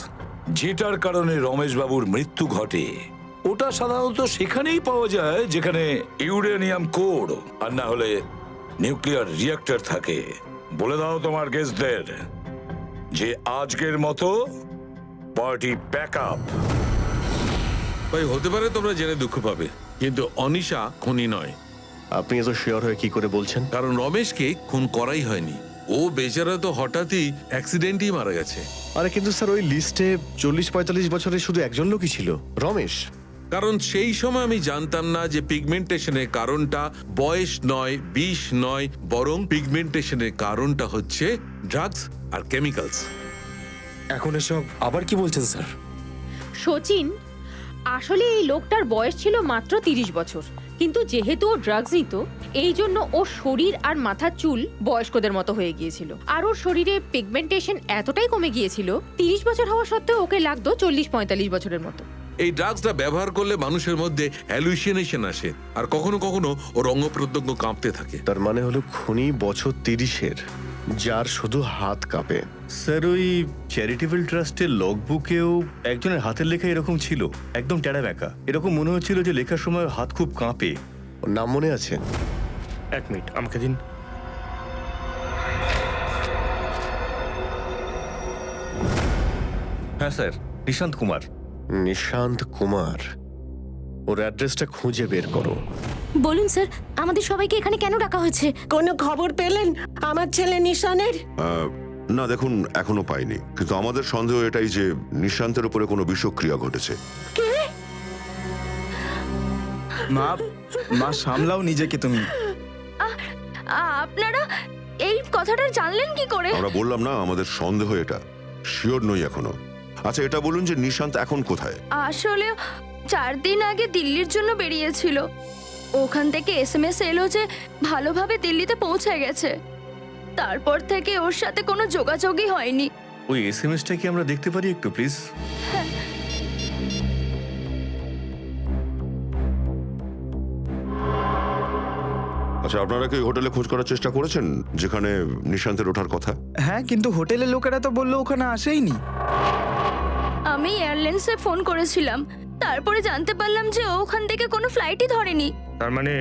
Speaker 4: যেটার কারণে রমেশ বাবুর মৃত্যু ঘটে, ওটা সাধারণত সেখানেই পাওয়া যায় যেখানে ইউরেনিয়াম কোর আর না হলে নিউক্লিয়ার রিঅ্যাক্টর থাকে। বলে দাও তোমার গেস্টদের যে আজকের মতো পার্টি প্যাক আপ।
Speaker 9: ভাই, হতে পারে তোমরা জেনে দুঃখ পাবে, কিন্তু অনিশা খুনি নয়।
Speaker 10: আপনি এত শিওর হয়ে কি করে বলছেন?
Speaker 9: কারণ রমেশকে খুন করাই হয়নি, ও বেচারা তো হঠাৎই অ্যাক্সিডেন্টই মারা গেছে।
Speaker 10: আরে কিন্তু স্যার, ওই লিস্টে 40-45 বছরের শুধু একজন লোকই ছিল, রমেশ।
Speaker 9: কারণ সেই সময় আমি জানতাম না যে পিগমেন্টেশনের কারণটা বয়স নয়, বিষ নয়, বরং পিগমেন্টেশনের কারণটা হচ্ছে ড্রাগস আর কেমিক্যালস।
Speaker 2: এখন এসব আবার কি বলছেন স্যার?
Speaker 13: সচিন, আসলে এই লোকটার বয়স ছিল মাত্র 30 বছর, কিন্তু যেহেতু ও ড্রাগস নিত, এই জন্য ওর শরীর আর মাথার চুল বয়স্কদের মতো হয়ে গিয়েছিল। আর ওর শরীরে পিগমেন্টেশন এতটাই কমে গিয়েছিল, 30 বছর হওয়া সত্ত্বেও ওকে লাগতো 40-45 বছরের মতো।
Speaker 9: এই ড্রাগসটা ব্যবহার করলে মানুষের মধ্যে হ্যালুসিনেশন আসে, আর কখনো কখনো ওর অঙ্গ প্রত্যঙ্গ কাঁপতে থাকে।
Speaker 10: তার মানে হলো খুনি বছর 30-এর, যার শুধু হাত কাঁপে।
Speaker 6: স্যার, ওই চ্যারিটেবল ট্রাস্টের লগবুকেও একজনের হাতের লেখা এরকম ছিল, একদম টেরা ব্যাকা। এরকম মনে হচ্ছিল যে লেখার সময় হাত খুব কাঁপে।
Speaker 10: ওর নাম মনে আছে?
Speaker 2: এক মিনিট আমাকে দিন।
Speaker 6: হ্যাঁ স্যার, নিশান্ত কুমার।
Speaker 10: নিশান্ত কুমার, ওর অ্যাড্রেসটা খুঁজে বের করো।
Speaker 13: বলুন স্যার, আমাদের সবাইকে এখানে কেন ডাকা হয়েছে?
Speaker 14: কোনো খবর পেলেন আমার ছেলে নিশানের?
Speaker 11: না, দেখুন এখনো পাইনি, কিন্তু আমাদের সন্দেহ এটাই যে নিশান্তের উপরে কোনো বিষক্রিয়া ঘটেছে।
Speaker 5: মা সামলাও নিজেকে তুমি।
Speaker 7: আপনারা এই কথাটা জানলেন কি করে?
Speaker 11: আমরা বললাম না, আমাদের সন্দেহ এটা, শিওর নই এখনো। আচ্ছা, এটা বলুন যে নিশান্ত এখন কোথায়?
Speaker 7: আসলে 4 দিন আগে দিল্লির জন্য বেরিয়েছিল, ওখান থেকে SMS এলো যে ভালোভাবে দিল্লিতে পৌঁছে গেছে। তারপর থেকে ওর সাথে কোনো যোগাযোগই হয়নি।
Speaker 6: ওই এসএমএসটা কি আমরা দেখতে পারি একটু প্লিজ?
Speaker 11: আচ্ছা, আপনারা কি হোটেলে খোঁজ করার চেষ্টা করেছেন যেখানে নিশান্তের ওঠার কথা?
Speaker 5: হ্যাঁ, কিন্তু হোটেলের লোকেরা তো বললো ওখানে আসেইনি।
Speaker 7: আমি এয়ারলাইন্সে ফোন করেছিলাম, তারপরে জানতে পারলাম যে ও ওখান থেকে কোনো ফ্লাইটই ধরেনি।
Speaker 12: তার মানে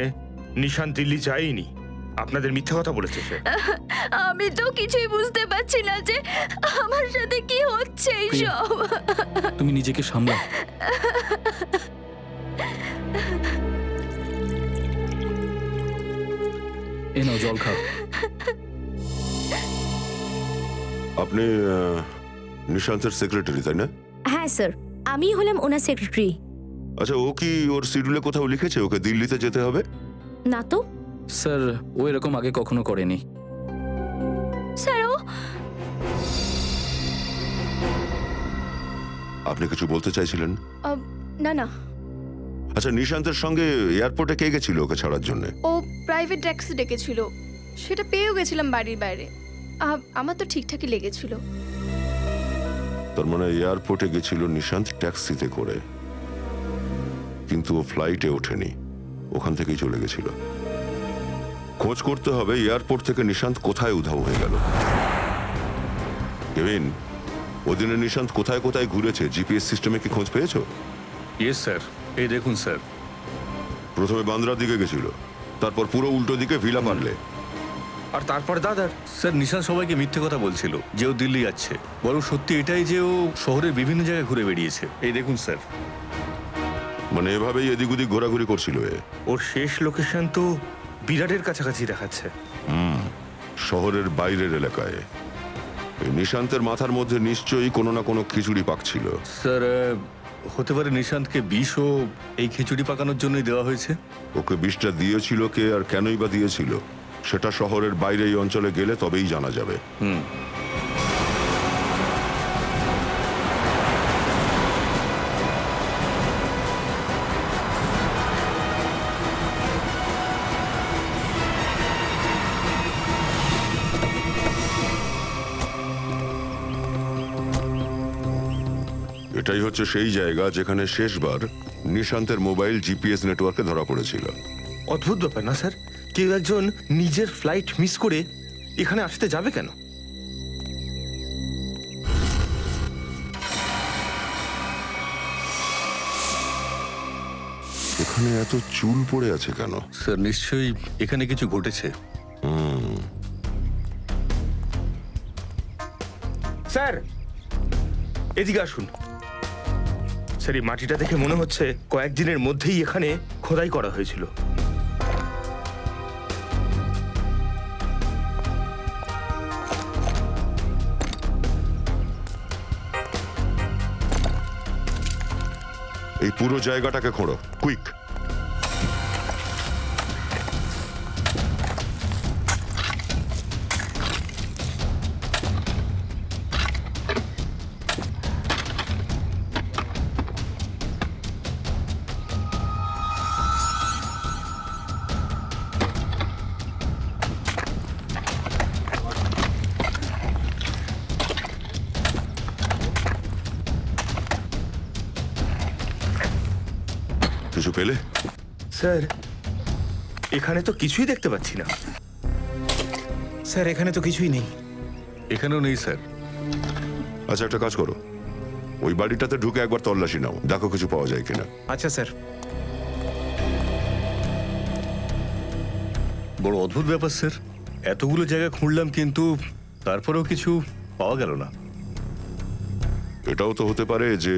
Speaker 12: নিশান্ত দিল্লি যায়নি। আপনাদের মিথ্যা কথা বলেছে সে।
Speaker 7: আমি তো কিছুই বুঝতে পারছি না যে আমার সাথে কি হচ্ছে এইসব।
Speaker 5: তুমি নিজেকে সামলাও। এ নাও জল খাও।
Speaker 11: আপনি নিশান্তের সেক্রেটারি তাই না?
Speaker 7: হ্যাঁ স্যার, আমি হলাম ওনার সেক্রেটারি।
Speaker 11: আচ্ছা, ও কি ওর শিডিউলে কোথাও লিখেছে ওকে দিল্লিতে যেতে হবে?
Speaker 7: না তো
Speaker 5: স্যার, ও এরকম আগে কখনো করেনি।
Speaker 7: স্যার, ও
Speaker 11: আপনি কিছু বলতে চাইছিলেন?
Speaker 15: না না,
Speaker 11: আচ্ছা, নিশান্তের সঙ্গে এয়ারপোর্টে কে গেছিল ওকে ছাড়ার জন্য?
Speaker 15: ও প্রাইভেট ট্যাক্সি ডেকেছিল, সেটা পেয়েও গেছিলাম বাড়ির বাইরে। আমার তো ঠিকঠাকই লেগেছিল।
Speaker 11: তার মানে এয়ারপোর্টে গেছিল নিশান্ত ট্যাক্সিতে করে, কিন্তু ও ফ্লাইটে ওঠেনি, ওখান থেকেই চলে গেছিল। খোঁজ করতে হবে এয়ারপোর্ট থেকে নিশান্ত কোথায় উধাও হয়ে গেল। কেভিন, ওদিনে নিশান্ত কোথায় কোথায় ঘুরেছে জিপিএস সিস্টেমে কি খোঁজ পেয়েছো?
Speaker 6: ইয়েস স্যার, এই দেখুন স্যার।
Speaker 11: প্রথমে বান্দ্রার দিকে গেছিল, তারপর পুরো উল্টো দিকে ভিলা পারলে,
Speaker 12: আর তারপর দাদার।
Speaker 6: স্যার, নিশান সবাইকে মিথ্যে কথা বলছিল যে ও দিল্লি যাচ্ছে। বরং সত্যি এটাই যে ও শহরের বিভিন্ন জায়গায় ঘুরে বেরিয়েছে। এই দেখুন স্যার।
Speaker 11: মানে এভাবেই এদিক ওদিক ঘোরাঘুরি করছিল এ।
Speaker 12: ওর শেষ লোকেশন তো বিরাটের কাছাকাছি দেখাচ্ছে।
Speaker 11: শহরের বাইরের এলাকায়। এই নিশান্তের মাথার মধ্যে নিশ্চয়ই কোনো না কোনো খিচুড়ি পাকছিল।
Speaker 6: স্যার, হতে পারে নিশান্তকে বিষও এই খিচুড়ি পাকানোর জন্যই দেওয়া হয়েছে।
Speaker 11: ওকে বিষটা দিয়েছিল কে আর কেনই বা দিয়েছিল সেটা শহরের বাইরে এই অঞ্চলে গেলে তবেই জানা যাবে। এটাই হচ্ছে সেই জায়গা যেখানে শেষবার নিশান্তের মোবাইল জিপিএস নেটওয়ার্কে ধরা পড়েছিল।
Speaker 12: অদ্ভুত ব্যাপার না স্যার? কেউ একজন নিজের ফ্লাইট মিস করে এখানে আসতে যাবে কেন?
Speaker 11: এখানে এত চুল পড়ে আছে কেন?
Speaker 6: স্যার, নিশ্চয়ই এখানে কিছু ঘটেছে।
Speaker 12: স্যার, এদিকে আসুন। স্যার, এই মাটিটা দেখে মনে হচ্ছে কয়েকদিনের মধ্যেই এখানে খোদাই করা হয়েছিল।
Speaker 11: এই পুরো জায়গাটাকে খোঁড়ো, কুইক। কিছু পেলে?
Speaker 12: স্যার, এখানে তো কিছুই দেখতে পাচ্ছি না।
Speaker 3: স্যার, এখানে তো কিছুই নেই।
Speaker 6: এখানেও নেই স্যার।
Speaker 11: আচ্ছা, একটা কাজ করো, ওই বাড়িটাতে ঢুকে একবার তল্লাশি নাও, দেখো কিছু পাওয়া যায় কিনা।
Speaker 3: আচ্ছা স্যার।
Speaker 6: বড় অদ্ভুত ব্যাপার স্যার, এতগুলো জায়গা খুঁড়লাম কিন্তু তারপরেও কিছু পাওয়া গেল না।
Speaker 11: এটাও তো হতে পারে যে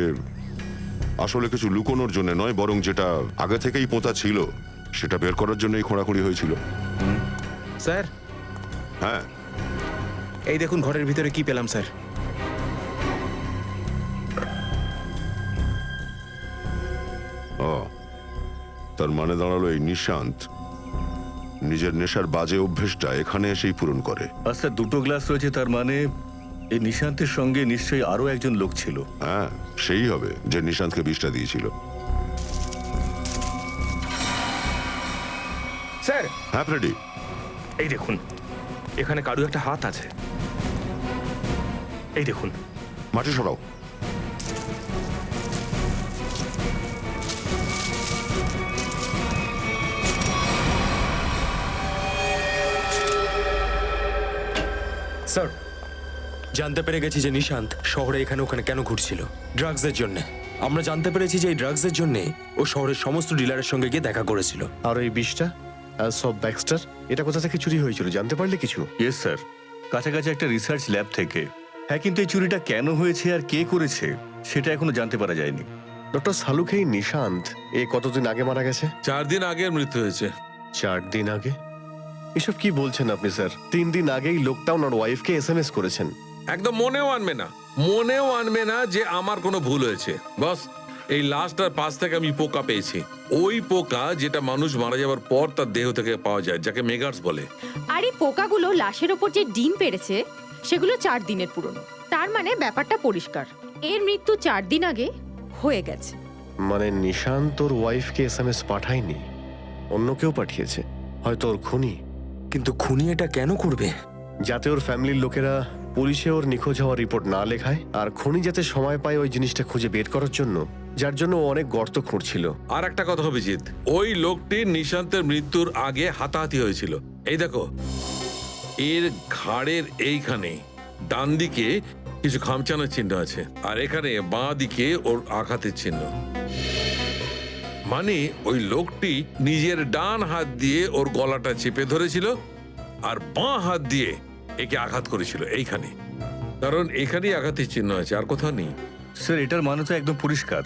Speaker 11: আসলে কিছু লুকোনোর জন্য নয়, বরং যেটা আগে থেকেই পোঁতা ছিল সেটা বের করার জন্যই খোঁড়াখুঁড়ি হয়েছিল।
Speaker 3: স্যার,
Speaker 11: হ্যাঁ,
Speaker 3: এই দেখুন ঘরের ভিতরে কি পেলাম স্যার।
Speaker 11: ও, তার মানে দাঁড়ালো এই নিশান্ত নিজের নেশার বাজে অভ্যেসটা এখানে এসেই পূরণ করে।
Speaker 6: আর স্যার, দুটো গ্লাস রয়েছে, তার মানে এই নিশান্তের সঙ্গে নিশ্চয়ই আরো একজন লোক ছিল।
Speaker 11: হ্যাঁ, সেই হবে যে নিশান্তকে বিষটা দিয়েছিল।
Speaker 12: স্যার,
Speaker 11: হ্যাঁ ফ্রেডি,
Speaker 12: এই দেখুন, এখানে কারো একটা হাত আছে। এই দেখুন।
Speaker 11: মাটি সরাও।
Speaker 2: স্যার, জানতে পেরে গেছি যে নিশান্ত শহরে এখানে ওখানে কেন ঘুরছিল। ড্রাগসের জন্য। আমরা জানতে পেরেছি যে এই ড্রাগসের জন্য ও শহরের সমস্ত ডিলারের সঙ্গে গিয়ে দেখা করেছিল।
Speaker 10: আর এই বিষটা? সব ব্যাক্সটার, এটা কোথা থেকে চুরি হয়েছিল জানতে পারলে কিছু?
Speaker 6: ইয়েস স্যার, কাছাকাছি একটা রিসার্চ ল্যাব থেকে। হ্যাঁ, কিন্তু এই চুরিটা কেন হয়েছে আর কে করেছে সেটা এখনো জানতে পারা যায়নি।
Speaker 10: ডক্টর সালুখেই নিশান্ত এ কতদিন আগে মারা গেছে?
Speaker 9: 4 দিন আগে মৃত্যু হয়েছে।
Speaker 10: 4 দিন আগে? এসব কি বলছেন আপনি স্যার? 3 দিন আগেই লোকটা ওনার ওয়াইফকে SMS করেছেন।
Speaker 9: একদম মনেও আনবে না যে আমার কোনো ভুল হয়েছে। বস, এই লাশটার পাশ থেকে আমি পোকা পেয়েছি, ওই পোকা যেটা মানুষ মারা যাওয়ার পর তার দেহ থেকে পাওয়া যায়, যাকে মেগার্স বলে।
Speaker 13: আর এই পোকাগুলো লাশের ওপর যে ডিম পেড়েছে সেগুলো 4 দিনের পুরনো। তার মানে ব্যাপারটা পরিষ্কার, এর মৃত্যু 4 দিন আগে হয়ে গেছে।
Speaker 10: মানে নিশান্ত ওর ওয়াইফকে SMS পাঠায়নি, অন্য কেউ পাঠিয়েছে, হয়তো ওর খুনি।
Speaker 2: কিন্তু খুনি এটা কেন করবে?
Speaker 10: যাতে ওর ফ্যামিলির লোকেরা পুলিশে ওর নিখোঁজ হওয়ার রিপোর্ট না লেখায়, আর খুনি যাতে সময় পায় ওই জিনিসটা খুঁজে বের করার জন্য, যার জন্য ও অনেক গর্ত খুঁড়ছিল।
Speaker 9: আর একটা কথা অভিজিৎ, ওই লোকটি নিশান্তের মৃত্যুর আগে হাতাহাতি হয়েছিল। এই দেখো, এর ঘাড়ের এইখানে ডান দিকে কিছু খামচানোর চিহ্ন আছে, আর এখানে বাঁ দিকে ওর আঘাতের চিহ্ন। মানে ওই লোকটি নিজের ডান হাত দিয়ে ওর গলাটা চেপে ধরেছিল আর বাঁ হাত দিয়ে একে আঘাত করেছিল এইখানে, কারণ এখানেই আঘাতের চিহ্ন আছে, আর কোথাও নেই।
Speaker 6: স্যার, এটার মানে তো একদম পরিষ্কার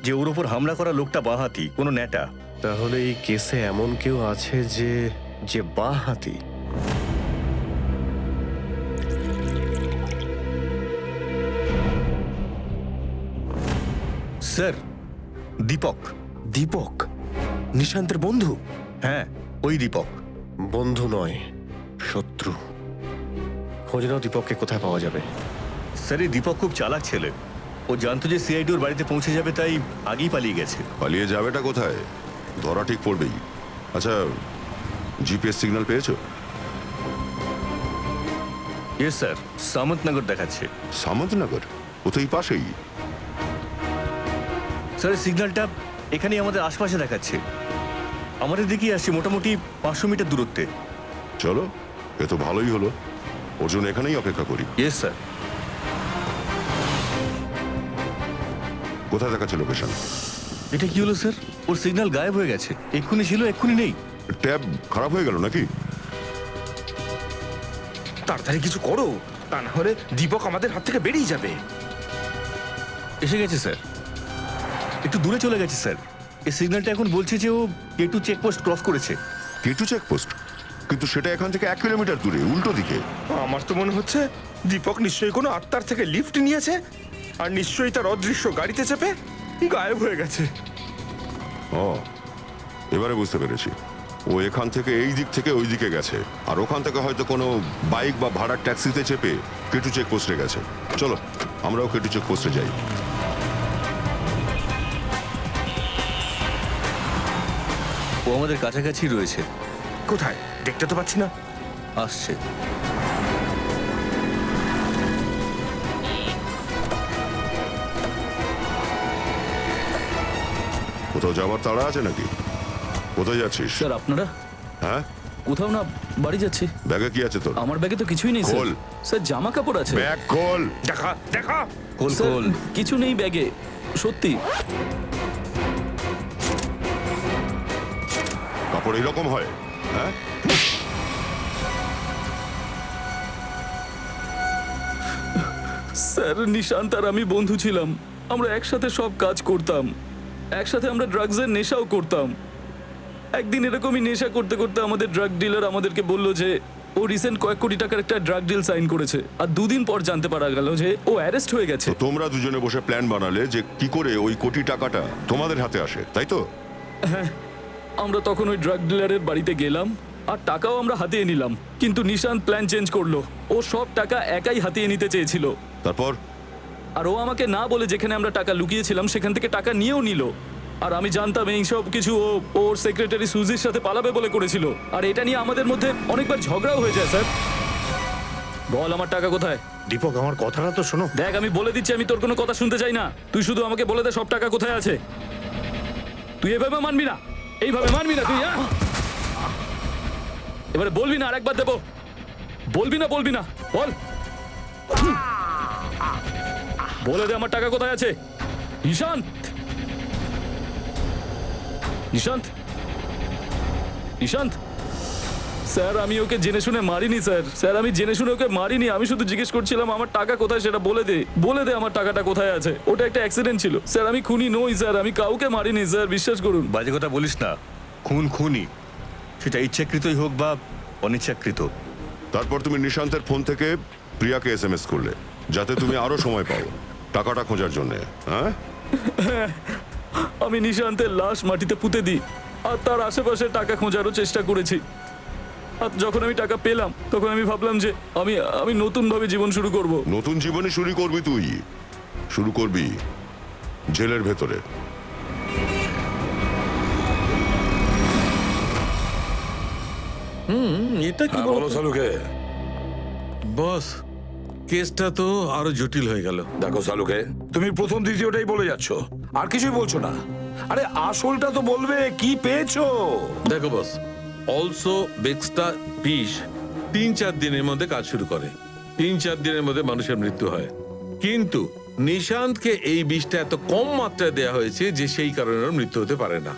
Speaker 6: যে ওর উপর হামলা করা লোকটা বাঁহাতি, কোনো নেটা।
Speaker 10: তাহলে এই কেসে এমন কেউ আছে যে বাঁ হাতি?
Speaker 6: স্যার, দীপক।
Speaker 2: দীপক নিশান্তের বন্ধু?
Speaker 6: হ্যাঁ, ওই দীপক।
Speaker 10: বন্ধু নয়, শত্রু। খোঁজ নাও দীপককে কোথায় পাওয়া যাবে।
Speaker 6: স্যার, এই দীপক খুব চালাক ছেলে। ও জানতো যে সিআইডি ওর বাড়িতে পৌঁছে যাবে, তাই আগেই পালিয়ে গেছে।
Speaker 11: পালিয়ে যাবেটা কোথায়? ধরা ঠিক পড়বেই। আচ্ছা, জিপিএস সিগন্যাল পেয়েছো?
Speaker 6: ইয়েস স্যার, সামন্তনগর দেখাচ্ছে।
Speaker 11: সামন্তনগর? কোথায়? পাশেই?
Speaker 6: স্যার, সিগন্যালটা এখানেই আমাদের আশপাশে দেখাচ্ছে। আমাদের দিকেই আসছে, মোটামুটি 500 মিটার দূরত্বে।
Speaker 11: চলো, এ তো ভালোই হলো। ওর জন্য এখানেই অপেক্ষা করি।
Speaker 6: Yes sir.
Speaker 11: কোথায় দেখাচ্ছে লোকেশন?
Speaker 6: এটা কি হলো স্যার? ওর সিগন্যাল গায়েব হয়ে গেছে। এক্ষুনি ছিল, এক্ষুনি নেই।
Speaker 11: ট্যাব খারাপ হয়ে গেল নাকি?
Speaker 2: তাড়াতাড়ি কিছু করো, তা না হলে দীপক আমাদের হাত থেকে বেরিয়ে যাবে।
Speaker 6: এসে গেছে স্যার, একটু দূরে চলে গেছে স্যার। এই সিগন্যালটা এখন বলছে যে ও K2 চেকপোস্ট ক্রস করেছে।
Speaker 11: K2 checkpost? কিন্তু সেটা এখান থেকে 1 কিলোমিটার দূরে, উল্টো দিকে।
Speaker 2: আমার তো মনে হচ্ছে দীপক নিশ্চয়ই কোনো আত্মার থেকে লিফট নিয়েছে, আর নিশ্চয়ই তার অদৃশ্য গাড়িতে চেপে গায়েব হয়ে গেছে।
Speaker 11: ও, এবারে বুঝতে পেরেছি। ও এখান থেকে এই দিক থেকে ওই দিকে গেছে, আর ওখান থেকে হয়তো কোনো বাইক বা ভাড়ার ট্যাক্সিতে চেপে K2 চেকপোস্টে গেছে। চলো, আমরাও K2 চেকপোস্টে যাই।
Speaker 6: ও আমাদের কাছাকাছি রয়েছে।
Speaker 2: কোথায়? দেখতে তো পাচ্ছি না।
Speaker 6: আসছে।
Speaker 11: কোথাও যাবার তাড়া আছে নাকি? কোথায় যাচ্ছিস?
Speaker 5: স্যার, আপনারা?
Speaker 11: হ্যাঁ,
Speaker 5: কোথাও না, বাড়ি যাচ্ছি।
Speaker 11: ব্যাগে কি আছে তোর?
Speaker 5: আমার ব্যাগে তো কিছুই নেই স্যার।
Speaker 11: খোল।
Speaker 5: স্যার, জামা কাপড় আছে।
Speaker 11: ব্যাগ খোল।
Speaker 2: দেখা দেখা।
Speaker 6: খোল
Speaker 5: স্যার,
Speaker 6: খোল।
Speaker 5: কিছু নেই ব্যাগে, সত্যি।
Speaker 11: কাপড় এইরকম হয়? হ্যাঁ,
Speaker 5: স্যার, নিশান্ত আর আমি বন্ধু ছিলাম। আমরা একসাথে সব কাজ করতাম, একসাথে আমরা ড্রাগসের নেশাও করতাম। একদিন এরকমই নেশা করতে করতে আমাদের ড্রাগ ডিলার আমাদেরকে বলল যে ও রিসেন্ট কয়েক কোটি টাকার একটা ড্রাগ ডিল সাইন করেছে, আর 2 দিন পর জানতে পারা গেল যে ও অ্যারেস্ট হয়ে গেছে।
Speaker 11: তো তোমরা দুজনে বসে প্ল্যান বানালে যে কি করে ওই কোটি টাকাটা তোমাদের হাতে আসে, তাই তো?
Speaker 5: হ্যাঁ, আমরা তখন ওই ড্রাগ ডিলারের বাড়িতে গেলাম, আর টাকাও আমরা হাতিয়ে নিলাম। কিন্তু নিশান্ত প্ল্যান চেঞ্জ করলো, ও সব টাকা একাই হাতিয়ে নিতে চেয়েছিল।
Speaker 11: তারপর?
Speaker 5: আর ও আমাকে না বলে যেখানে আমরা টাকা লুকিয়েছিলাম সেখান থেকে টাকা নিয়েও নিল। আর আমি জানতাম এই সব কিছু ও ওর সেক্রেটারি সুজির সাথে পালাবে বলে করেছিল। আর এটা নিয়ে আমাদের মধ্যে অনেকবার ঝগড়াও হয়ে যায়। স্যার, বল আমার টাকা কোথায়?
Speaker 2: দীপক, আমার কথাটা তো শোনো।
Speaker 5: দেখ, আমি বলে দিচ্ছি, আমি তোর কোনো কথা শুনতে চাই না। তুই শুধু আমাকে বলে দে সব টাকা কোথায় আছে। তুই এভাবে মানবি না, এইভাবে মানবি না তুই। হ্যাঁ, এবারে বলবি না, আরেকবার দেবো। বলবি না বল। বলে দে আমার টাকা কোথায় আছে। নিশান্ত, নিশান্ত, নিশান্ত। স্যার আমি ওকে জেনে শুনে মারিনি স্যার। স্যার আমি জেনে শুনে ওকে মারিনি। আমি শুধু জিজ্ঞেস করছিলাম আমার টাকা কোথায় সেটা বলে দে আমার টাকাটা কোথায় আছে। ওটা একটা অ্যাক্সিডেন্ট ছিল স্যার। আমি খুনি নই স্যার। আমি কাউকে মারিনি স্যার, বিশ্বাস করুন।
Speaker 6: বাজে কথা বলিস না। খুনি সেটা ইচ্ছাকৃতই হোক বা অনিচ্ছাকৃত।
Speaker 11: তারপর তুমি নিশান্তের ফোন থেকে প্রিয়াকে এসএমএস করলে যাতে তুমি আরো সময় পাও টাকাটা খোঁজার জন্য। হ্যাঁ,
Speaker 5: আমি নিশান্তের লাশ মাটিতে পুঁতে দিই আর তার আশেপাশে টাকা খোঁজারও চেষ্টা করেছি। আর যখন আমি টাকা পেলাম তখন আমি ভাবলাম যে আমি নতুনভাবে জীবন শুরু করব।
Speaker 11: নতুন জীবনে শুরু করবি তুই, শুরু করবি জেলের ভেতরে।
Speaker 9: এটা কি
Speaker 4: বলো সালুকে।
Speaker 9: বস, কেসটা তো আরো জটিল হয়ে গেল।
Speaker 4: দেখো সালুকে, তুমি প্রথম দ্বিতীয়টাই বলে যাচ্ছ, আর কিছুই বলছো না। আরে আসলটা তো বলবে, কি পেয়েছো?
Speaker 9: দেখো বস, অলসো বেক্সটা বিষ 3-4 দিনের মধ্যে কাজ শুরু করে। 3-4 দিনের মধ্যে মানুষের মৃত্যু হয়, কিন্তু নিশান্তকে এই বিষটা এত কম মাত্রায় দেয়া হয়েছে যে সেই কারণে ওর মৃত্যু হতে পারে না।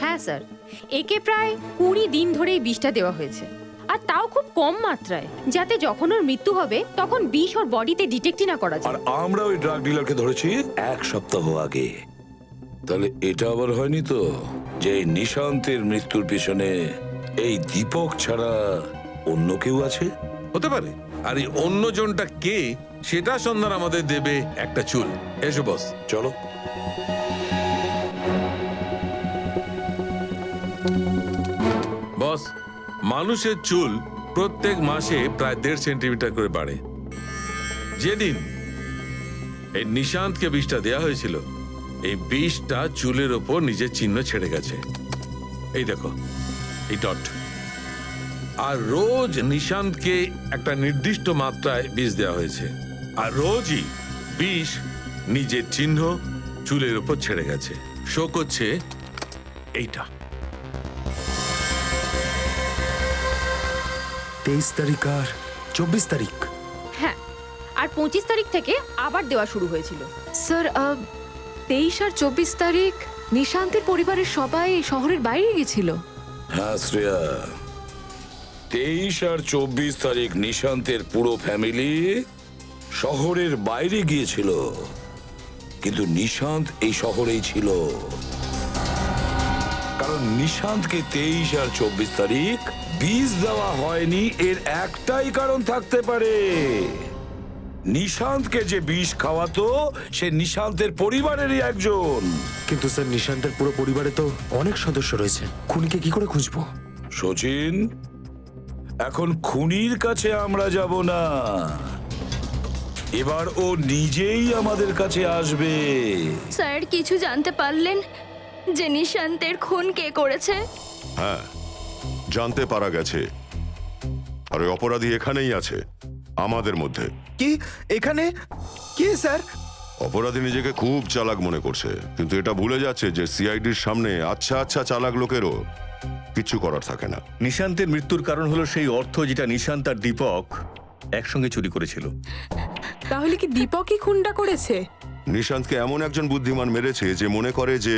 Speaker 13: হ্যাঁ স্যার, একে প্রায় 20 দিন ধরে এই বিষটা দেওয়া হয়েছে, আর তাও খুব কম মাত্রায়, যাতে যখন ওর মৃত্যু হবে তখন বিষ ওর বডিতে ডিটেক্টই না করা
Speaker 4: আর
Speaker 13: যায়।
Speaker 4: আমরা ওই ড্রাগ ডিলারকে ধরেছি 1 সপ্তাহ আগে। তাহলে এটা আবার হয়নি তো যে এই নিশান্তের মৃত্যুর পিছনে এই দীপক ছাড়া অন্য কেউ আছে?
Speaker 9: হতে পারে। আর এই অন্যজনটা কে সেটা সন্ধান আমাদের দেবে একটা চুল। এসো বস,
Speaker 4: চলো।
Speaker 9: বস, মানুষের চুল প্রত্যেক মাসে প্রায় 1.5 সেন্টিমিটার করে বাড়ে। যেদিন এই নিশান্তকে বিষটা দেয়া হয়েছিল, এই বিষটা চুলের ওপর নিজের চিহ্ন ছেড়ে গেছে। এই দেখো, এই ডট। আর রোজ নিশান্তকে একটা নির্দিষ্ট মাত্রায় বিষ দেওয়া হয়েছে, আর রোজই বিষ নিজের চিহ্ন চুলের ওপর ছেড়ে গেছে। শো করছে এইটা।
Speaker 2: 23 তারিখ আর 24 তারিখ।
Speaker 13: হ্যাঁ, আর 25 তারিখ থেকে আবার দেওয়া শুরু হয়েছিল।
Speaker 8: স্যার 23 আর 24 তারিখ নিশান্তের পরিবারের সবাই শহরের বাইরে গেছিল।
Speaker 4: হ্যাঁ শ্রেয়া, 23 আর 24 তারিখ নিশান্তের পুরো ফ্যামিলি শহরের বাইরে গিয়েছিল, কিন্তু নিশান্ত এই শহরেই ছিল। কারণ নিশান্তকে 23 আর 24 তারিখ বিষ দেওয়া হয়নি, এর একটাই কারণ থাকতে পারে। নিশান্তকে যে বিষ খাওয়াতো সে নিশান্তের পরিবারেরই একজন।
Speaker 2: কিন্তু স্যার, নিশান্তের পুরো পরিবারে তো অনেক সদস্য রয়েছে, খুনিকে কি করে খুঁজবো?
Speaker 4: সচিন, এখন খুনির কাছে আমরা যাব না, এবার ও নিজেই আমাদের কাছে আসবে।
Speaker 15: স্যার কিছু জানতে পারলেন যে নিশান্তের খুন কে করেছে?
Speaker 11: হ্যাঁ, জানতে পারা গেছে। আর ওই অপরাধী এখানেই আছে, আমাদের মধ্যে।
Speaker 3: কি এখানে? কি স্যার?
Speaker 11: অপরাধী নিজেকে খুব চালাক মনে করছে, কিন্তু এটা ভুলে যাচ্ছে যে সিআইডির সামনে আচ্ছা চালাক লোকেরও কিছু করার থাকে না।
Speaker 6: নিশান্তের মৃত্যুর কারণ হলো সেই অর্থ যেটা নিশান্ত আর দীপক একসঙ্গে চুরি করেছিল।
Speaker 7: তাহলে কি দীপকই খুনটা করেছে?
Speaker 11: নিশান্তকে এমন একজন বুদ্ধিমান মেরেছে যে মনে করে যে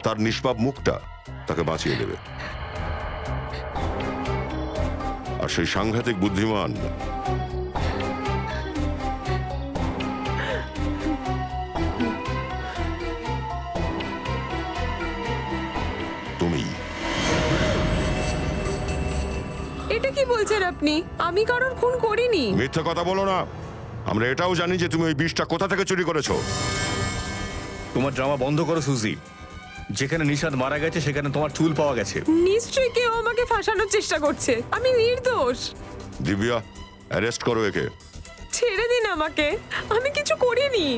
Speaker 11: তার নিষ্পাপ মুখটা তাকে বাঁচিয়ে দেবে। আর সেই সাংঘাতিক বুদ্ধিমান তুমি।
Speaker 7: এটা কি বলছেন আপনি? আমি কারোর খুন করিনি।
Speaker 11: মিথ্যে কথা বলো না। আমরা এটাও জানি যে তুমি ওই বিষটা কোথা থেকে চুরি করেছো।
Speaker 6: তোমার ড্রামা বন্ধ করো সুজি। যেখানে নিশান্ত মারা গেছে সেখানে তোমার চুল পাওয়া গেছে।
Speaker 7: নিশ্চয়ই কেউ আমাকে ফাঁসানোর চেষ্টা করছে। আমি নির্দোষ।
Speaker 11: দিব্যা, অ্যারেস্ট করো একে।
Speaker 7: ছেড়ে দিন আমাকে, আমি কিছু করিনি।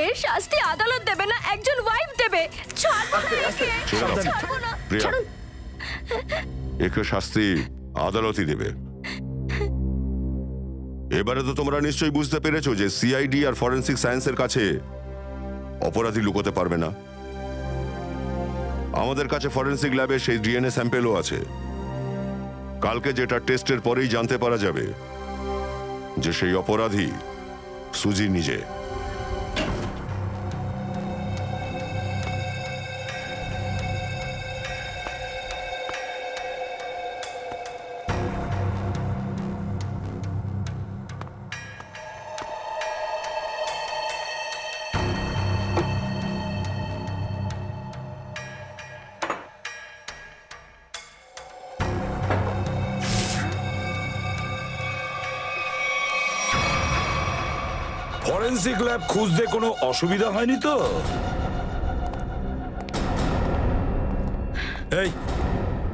Speaker 15: এর শাস্তি আদালত দেবে না, একজন ওয়াইফ দেবে। ছাড়বো না একে।
Speaker 11: ছেড়ে দাও।
Speaker 15: ছাড়বো না।
Speaker 11: প্রিয়া, একে শাস্তি আদালতই দেবে। এবারে তো তোমরা নিশ্চয়ই বুঝতে পেরেছো যে সিআইডি আর ফরেনসিক সায়েন্সের কাছে অপরাধী লুকোতে পারবে না। আমাদের কাছে ফরেনসিক ল্যাবে সেই ডিএনএ স্যাম্পেলও আছে। কালকে যেটা টেস্টের পরেই জানতে পারা যাবে যে সেই অপরাধী সুজি নিজে।
Speaker 4: ফরেন্সিক ল্যাব খুঁজতে কোনো অসুবিধা হয়নি তো?
Speaker 2: এই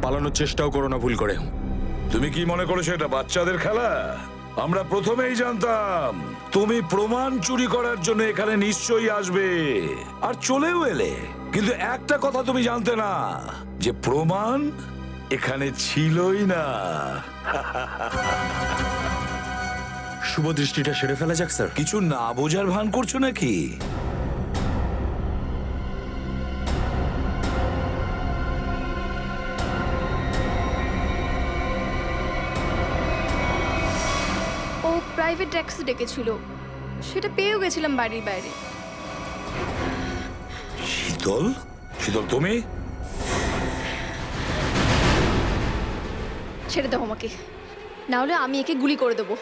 Speaker 2: পালানোর চেষ্টাও করো না ভুল করে।
Speaker 4: তুমি কি মনে করেছো এটা বাচ্চাদের খেলা? আমরা প্রথমেই জানতাম তুমি প্রমাণ চুরি করার জন্য এখানে নিশ্চয়ই আসবে, আর চলেও এলে। কিন্তু একটা কথা তুমি জানতে না, যে প্রমাণ এখানে ছিলই না।
Speaker 2: শুভ দৃষ্টিটা সেরে ফেলা যাক স্যার।
Speaker 4: কিছু না বোঝার ভান করছো নাকি?
Speaker 15: ও প্রাইভেট ট্যাক্সি ডেকেছিল, সেটা পেয়েও গেছিলাম বাড়ির বাইরে।
Speaker 4: শীতল, শীতল তুমি?
Speaker 15: ছেড়ে দাও আমাকে, না হলে আমি একে গুলি করে দেবো।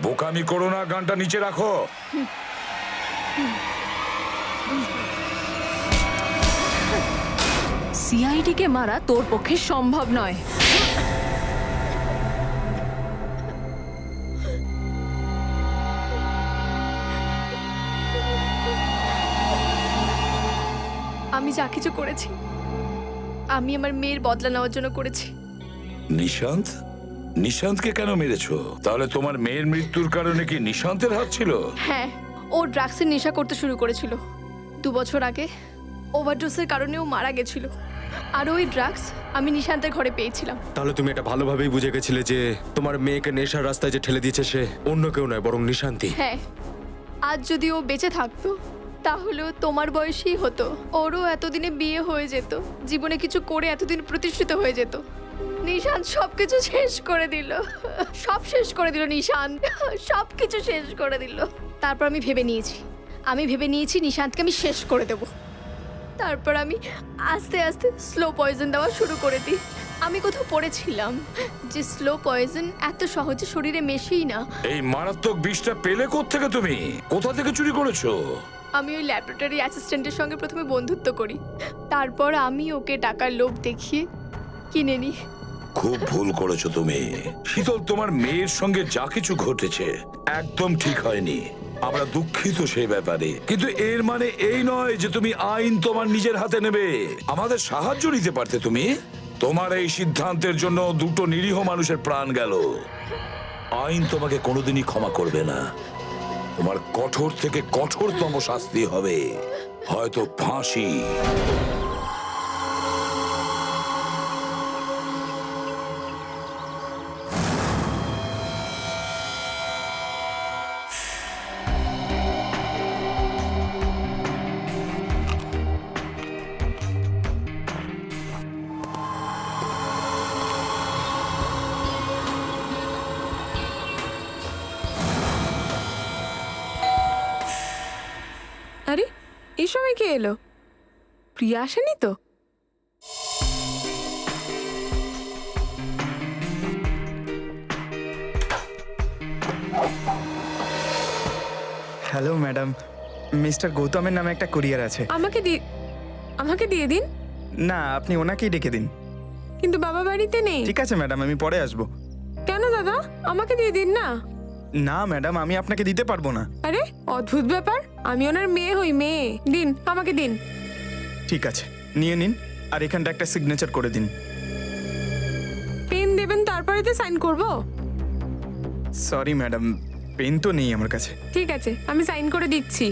Speaker 4: বোকামি করো না, গানটা নিচে রাখো।
Speaker 8: সিআইডি কে মারা তোর পক্ষে সম্ভব নয়।
Speaker 15: আমি যা কিছু করেছি, আমি আমার মেয়ের বদলা নেওয়ার জন্য করেছি।
Speaker 4: নিশান্ত? নিশান্তকে কেন মেরেছো? তাহলে তোমার মেয়ের মৃত্যুর কারণে কি নিশান্তের হাত ছিল?
Speaker 15: হ্যাঁ, ও ড্রাগসের নেশা করতে শুরু করেছিল 2 বছর আগে। ওভারডোজের কারণে ও মারা গেছিল, আর ওই ড্রাগস আমি নিশান্তের ঘরে পেয়েছিলাম।
Speaker 2: তাহলে তুমি এটা ভালোভাবেই বুঝে গেছিলে যে তোমার মেয়েকে নেশার রাস্তায় যে ঠেলে দিয়েছে সে অন্য কেউ নয়, বরং নিশান্তি।
Speaker 15: হ্যাঁ, আজ যদি ও বেঁচে থাকতো তাহলেও তোমার বয়সী হতো। ওরও এতদিনে বিয়ে হয়ে যেত, জীবনে কিছু করে এতদিন প্রতিষ্ঠিত হয়ে যেত। নিশান্ত সবকিছু শেষ করে দিল, সব শেষ করে দিল নিশান্ত, সবকিছু শেষ করে দিল। তারপর আমি ভেবে নিয়েছি নিশান্তকে আমি শেষ করে দেব। তারপর আমি আস্তে আস্তে স্লো পয়জন দেওয়া শুরু করে দিই। আমি কোথাও পড়েছিলাম যে স্লো পয়জন এত সহজে শরীরে মেশেই না।
Speaker 4: এই মারাত্মক বিষটা পেলে কোত্থেকে তুমি? কোথা থেকে চুরি করেছো?
Speaker 15: আমি ওই ল্যাবরেটরি অ্যাসিস্ট্যান্টের সঙ্গে প্রথমে বন্ধুত্ব করি, তারপর আমি ওকে টাকার লোভ দেখিয়ে কিনে নিই।
Speaker 4: খুব ভুল করেছো তুমি শীতল। তোমার মেয়ের সঙ্গে যা কিছু ঘটেছে একদম ঠিক হয়নি, আমরা দুঃখিত সেই ব্যাপারে। কিন্তু এর মানে এই নয় যে তুমি আইন তোমার নিজের হাতে নেবে। আমাদের সাহায্য নিতে পারতে তুমি। তোমার এই সিদ্ধান্তের জন্য 2টো নিরীহ মানুষের প্রাণ গেল। আইন তোমাকে কোনোদিনই ক্ষমা করবে না। তোমার কঠোর থেকে কঠোরতম শাস্তি হবে, হয়তো ফাঁসি।
Speaker 7: আরে এই সময় কে এলো? প্রিয়া আসেনি তো?
Speaker 16: হ্যালো ম্যাডাম, মিস্টার গৌতমের নামে একটা কুরিয়ার আছে।
Speaker 7: আমাকে দিয়ে দিন।
Speaker 16: না, আপনি ওনাকেই ডেকে দিন।
Speaker 7: কিন্তু বাবা বাড়িতে নেই।
Speaker 16: ঠিক আছে ম্যাডাম, আমি পরে আসবো।
Speaker 7: কেন দাদা, আমাকে দিয়ে দিন না।
Speaker 16: না ম্যাডাম, আমি আপনাকে দিতে পারবো না।
Speaker 7: আরে অদ্ভুত ব্যাপার, আমি ওনার মেয়ে হই, মেয়ে। দিন, আমাকে দিন।
Speaker 16: ঠিক আছে, নিয়ে নিন, আর এখানটা একটা সিগনেচার করে দিন।
Speaker 7: পেন দেবেন, তারপরে তো সাইন করব।
Speaker 16: সরি ম্যাডাম, পেন তো নেই আমার কাছে।
Speaker 7: ঠিক আছে, আমি সাইন করে দিচ্ছি।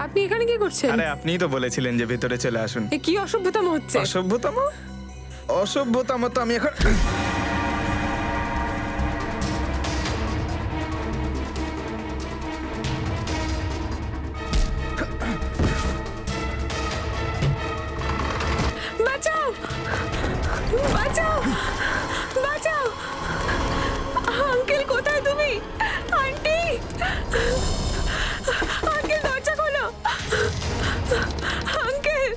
Speaker 7: আপনি এখানে কি করছেন?
Speaker 16: আরে আপনিই তো বলেছিলেন যে ভেতরে চলে আসুন।
Speaker 7: এ কি অসভ্যতাম হচ্ছে?
Speaker 16: অসভ্যতম? অসভ্যতম তো আমি এখন
Speaker 7: বাঁচাও, বাঁচাও, বাঁচাও। আঙ্কেল কোথায় তুমি? আন্টি, আঙ্কেল দরজা খোলো। আঙ্কেল,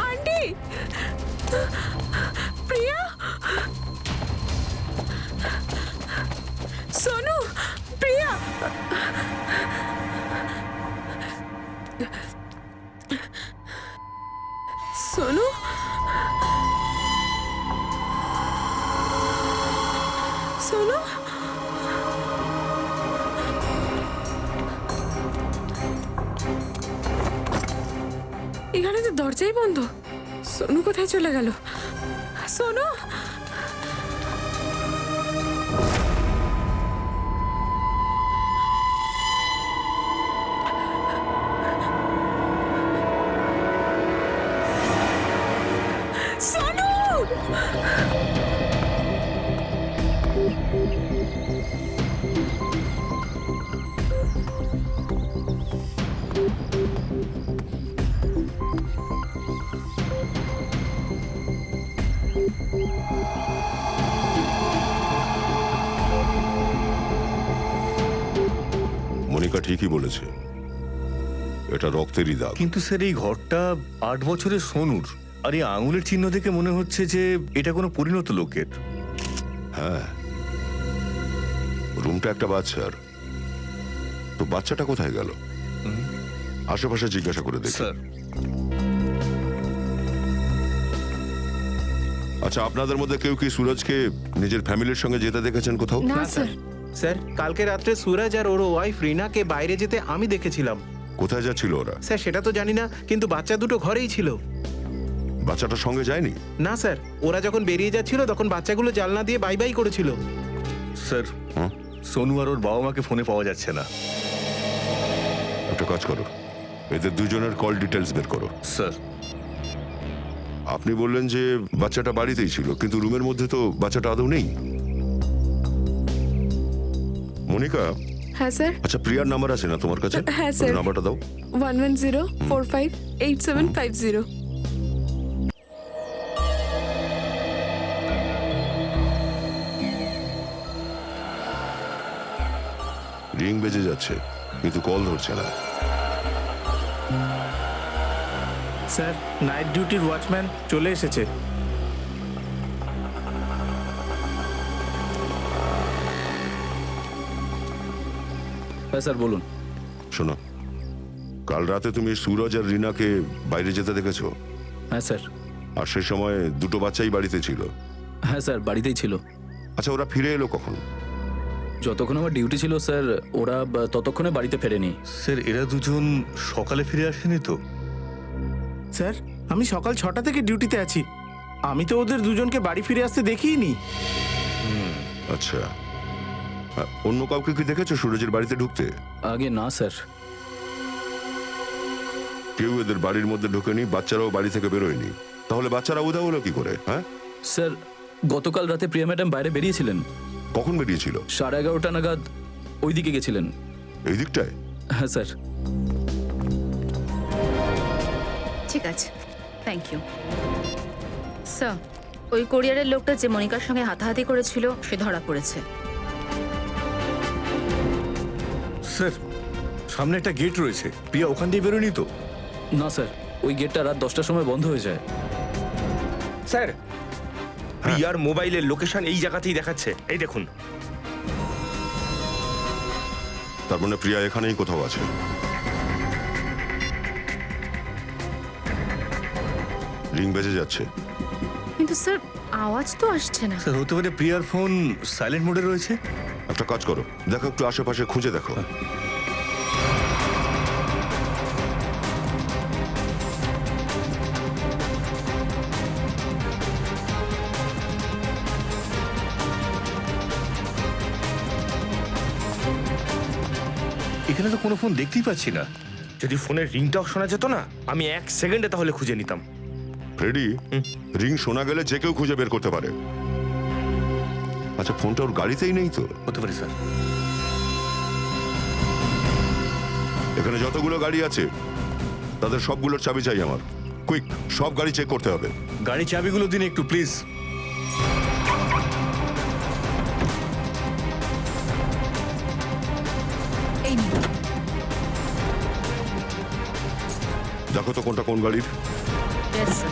Speaker 7: আন্টি, প্রিয়া। সোনু সোনু এখানে তো দরজাই বন্ধ। সোনু কোথায় চলে গেল? সোনু সোনু
Speaker 11: মনিকা ঠিকই বলেছে, এটা রক্তেরই দাগ।
Speaker 6: কিন্তু স্যার এই ঘরটা 8 বছরের সোনুর, আর এই আঙুলের চিহ্ন দেখে মনে হচ্ছে যে এটা কোনো পরিণত লোকের।
Speaker 11: হ্যাঁ, রুমটা একটা বাচ্চার। তো বাচ্চাটা কোথায় গেল? আশেপাশে জিজ্ঞাসা করে দেখি।
Speaker 6: স্যার
Speaker 11: আচ্ছা, আপনাদের মধ্যে কেউ কি সুরজকে নিজের ফ্যামিলির সঙ্গে যেতে দেখেছেন কোথাও?
Speaker 8: না স্যার।
Speaker 3: স্যার, কালকে রাত্রে সুরজ আর ওর ওয়াইফ রিনাকে বাইরে যেতে আমি দেখেছিলাম।
Speaker 11: কোথায় যাচ্ছিল ওরা?
Speaker 3: স্যার, সেটা তো জানি না, কিন্তু বাচ্চা দুটো ঘরেই ছিল।
Speaker 11: বাচ্চাটার সঙ্গে যায়নি?
Speaker 3: না স্যার, ওরা যখন বেরিয়ে যাচ্ছিল তখন বাচ্চাগুলো জানলা দিয়ে বাই বাই করেছিল।
Speaker 6: স্যার, সোনু আর ওর বাবা মাকে ফোনে পাওয়া যাচ্ছে না।
Speaker 11: একটা কাজ করো, এদের দুজনের কল ডিটেলস বের করো।
Speaker 6: স্যার,
Speaker 11: আপনি বললেন যে বাচ্চাটা বাড়িতেই ছিল, কিন্তু রুমের মধ্যে তো বাচ্চাটা আদৌ নেই। মনিকা।
Speaker 7: হ্যাঁ স্যার।
Speaker 11: আচ্ছা, প্রিয়ার নাম্বার আছে না তোমার কাছে?
Speaker 7: হ্যাঁ স্যার।
Speaker 11: নাম্বারটা দাও।
Speaker 7: 110458750।
Speaker 11: রিং বেজে যাচ্ছে, কিন্তু কল ধরছে না।
Speaker 1: স্যার, নাইট ডিউটির ওয়াচম্যান চলে এসেছে।
Speaker 5: হ্যাঁ স্যার, বলুন।
Speaker 11: শোনো, কাল রাতে তুমি সুরজ আর রিনাকে বাইরে যেতে দেখেছো?
Speaker 5: হ্যাঁ স্যার।
Speaker 11: আর সেই সময় দুটো বাচ্চাই বাড়িতে ছিল?
Speaker 5: হ্যাঁ স্যার, বাড়িতেই ছিল।
Speaker 11: আচ্ছা, ওরা ফিরে এলো কখন?
Speaker 5: যতক্ষণ আমার ডিউটি ছিল স্যার, ওরা ততক্ষণে বাড়িতে ফেরেনি।
Speaker 6: স্যার এরা দুজন সকালে ফিরে আসেনি তো?
Speaker 1: স্যার, আমি সকাল 6টা থেকে ডিউটিতে আছি। আমি তো ওদের দুজনকে বাড়ি ফিরে আসতে দেখিনি।
Speaker 11: আচ্ছা, অন্য কাউকে কি দেখেছো সুরজের বাড়িতে ঢুকতে?
Speaker 5: আগে না স্যার।
Speaker 11: কেউ এদের বাড়ির মধ্যে ঢোকেনি, বাচ্চারাও বাড়ি থেকে বেরোয়নি। তাহলে বাচ্চারা উধাও হলো কি করে? হ্যাঁ
Speaker 5: স্যার, গতকাল রাতে প্রিয়া ম্যাডাম বাইরে বেরিয়েছিলেন।
Speaker 11: কখন বেরিয়েছিল?
Speaker 5: 11:30 নাগাদ ওইদিকে গেছিলেন।
Speaker 11: এই দিকটায়?
Speaker 5: হ্যাঁ স্যার।
Speaker 17: ঠিক আছে, থ্যাংক ইউ স্যার। ওই কোরিয়ারের লোকটা যে মনিকার সঙ্গে হাতাহাতি করেছিল সে ধরা পড়েছে।
Speaker 6: স্যার, সামনে একটা গেট রয়েছে, প্রিয়া ওখান দিয়ে বেরোনি তো?
Speaker 5: না স্যার, ওই গেটটা রাত 10টার সময় বন্ধ হয়ে যায়।
Speaker 12: স্যার, প্রিয়ার মোবাইলের লোকেশন এই জায়গাতেই দেখাচ্ছে, এই দেখুন।
Speaker 11: তার মানে প্রিয়া এখানেই কোথাও আছে। রিং বেজে যাচ্ছে,
Speaker 17: কিন্তু স্যার আওয়াজ তো আসছে না।
Speaker 6: স্যার, হতে পারে প্রিয়ার ফোন সাইলেন্ট মোডে রয়েছে।
Speaker 11: একটা কাজ করো, দেখো একটু আশেপাশে খুঁজে দেখো।
Speaker 6: এখানে তো কোনো ফোন দেখতেই পাচ্ছি না।
Speaker 12: যদি ফোনের রিংটাও শোনা যেত না, আমি 1 সেকেন্ডে তাহলে খুঁজে নিতাম।
Speaker 11: ফ্রেডি, রিং শোনা গেলে যে কেউ খুঁজে বের করতে পারে। আচ্ছা, ফোনটা ওর গাড়িতেই নেই তো?
Speaker 6: হতে পারে স্যার।
Speaker 11: এখানে যতগুলো গাড়ি আছে তাদের সবগুলোর চাবি চাই আমার। কুইক, সব গাড়ি চেক করতে হবে।
Speaker 6: গাড়ি চাবিগুলো দিন একটু প্লিজ।
Speaker 11: দেখো তো কোনটা কোন গাড়ির।
Speaker 17: Yes, sir.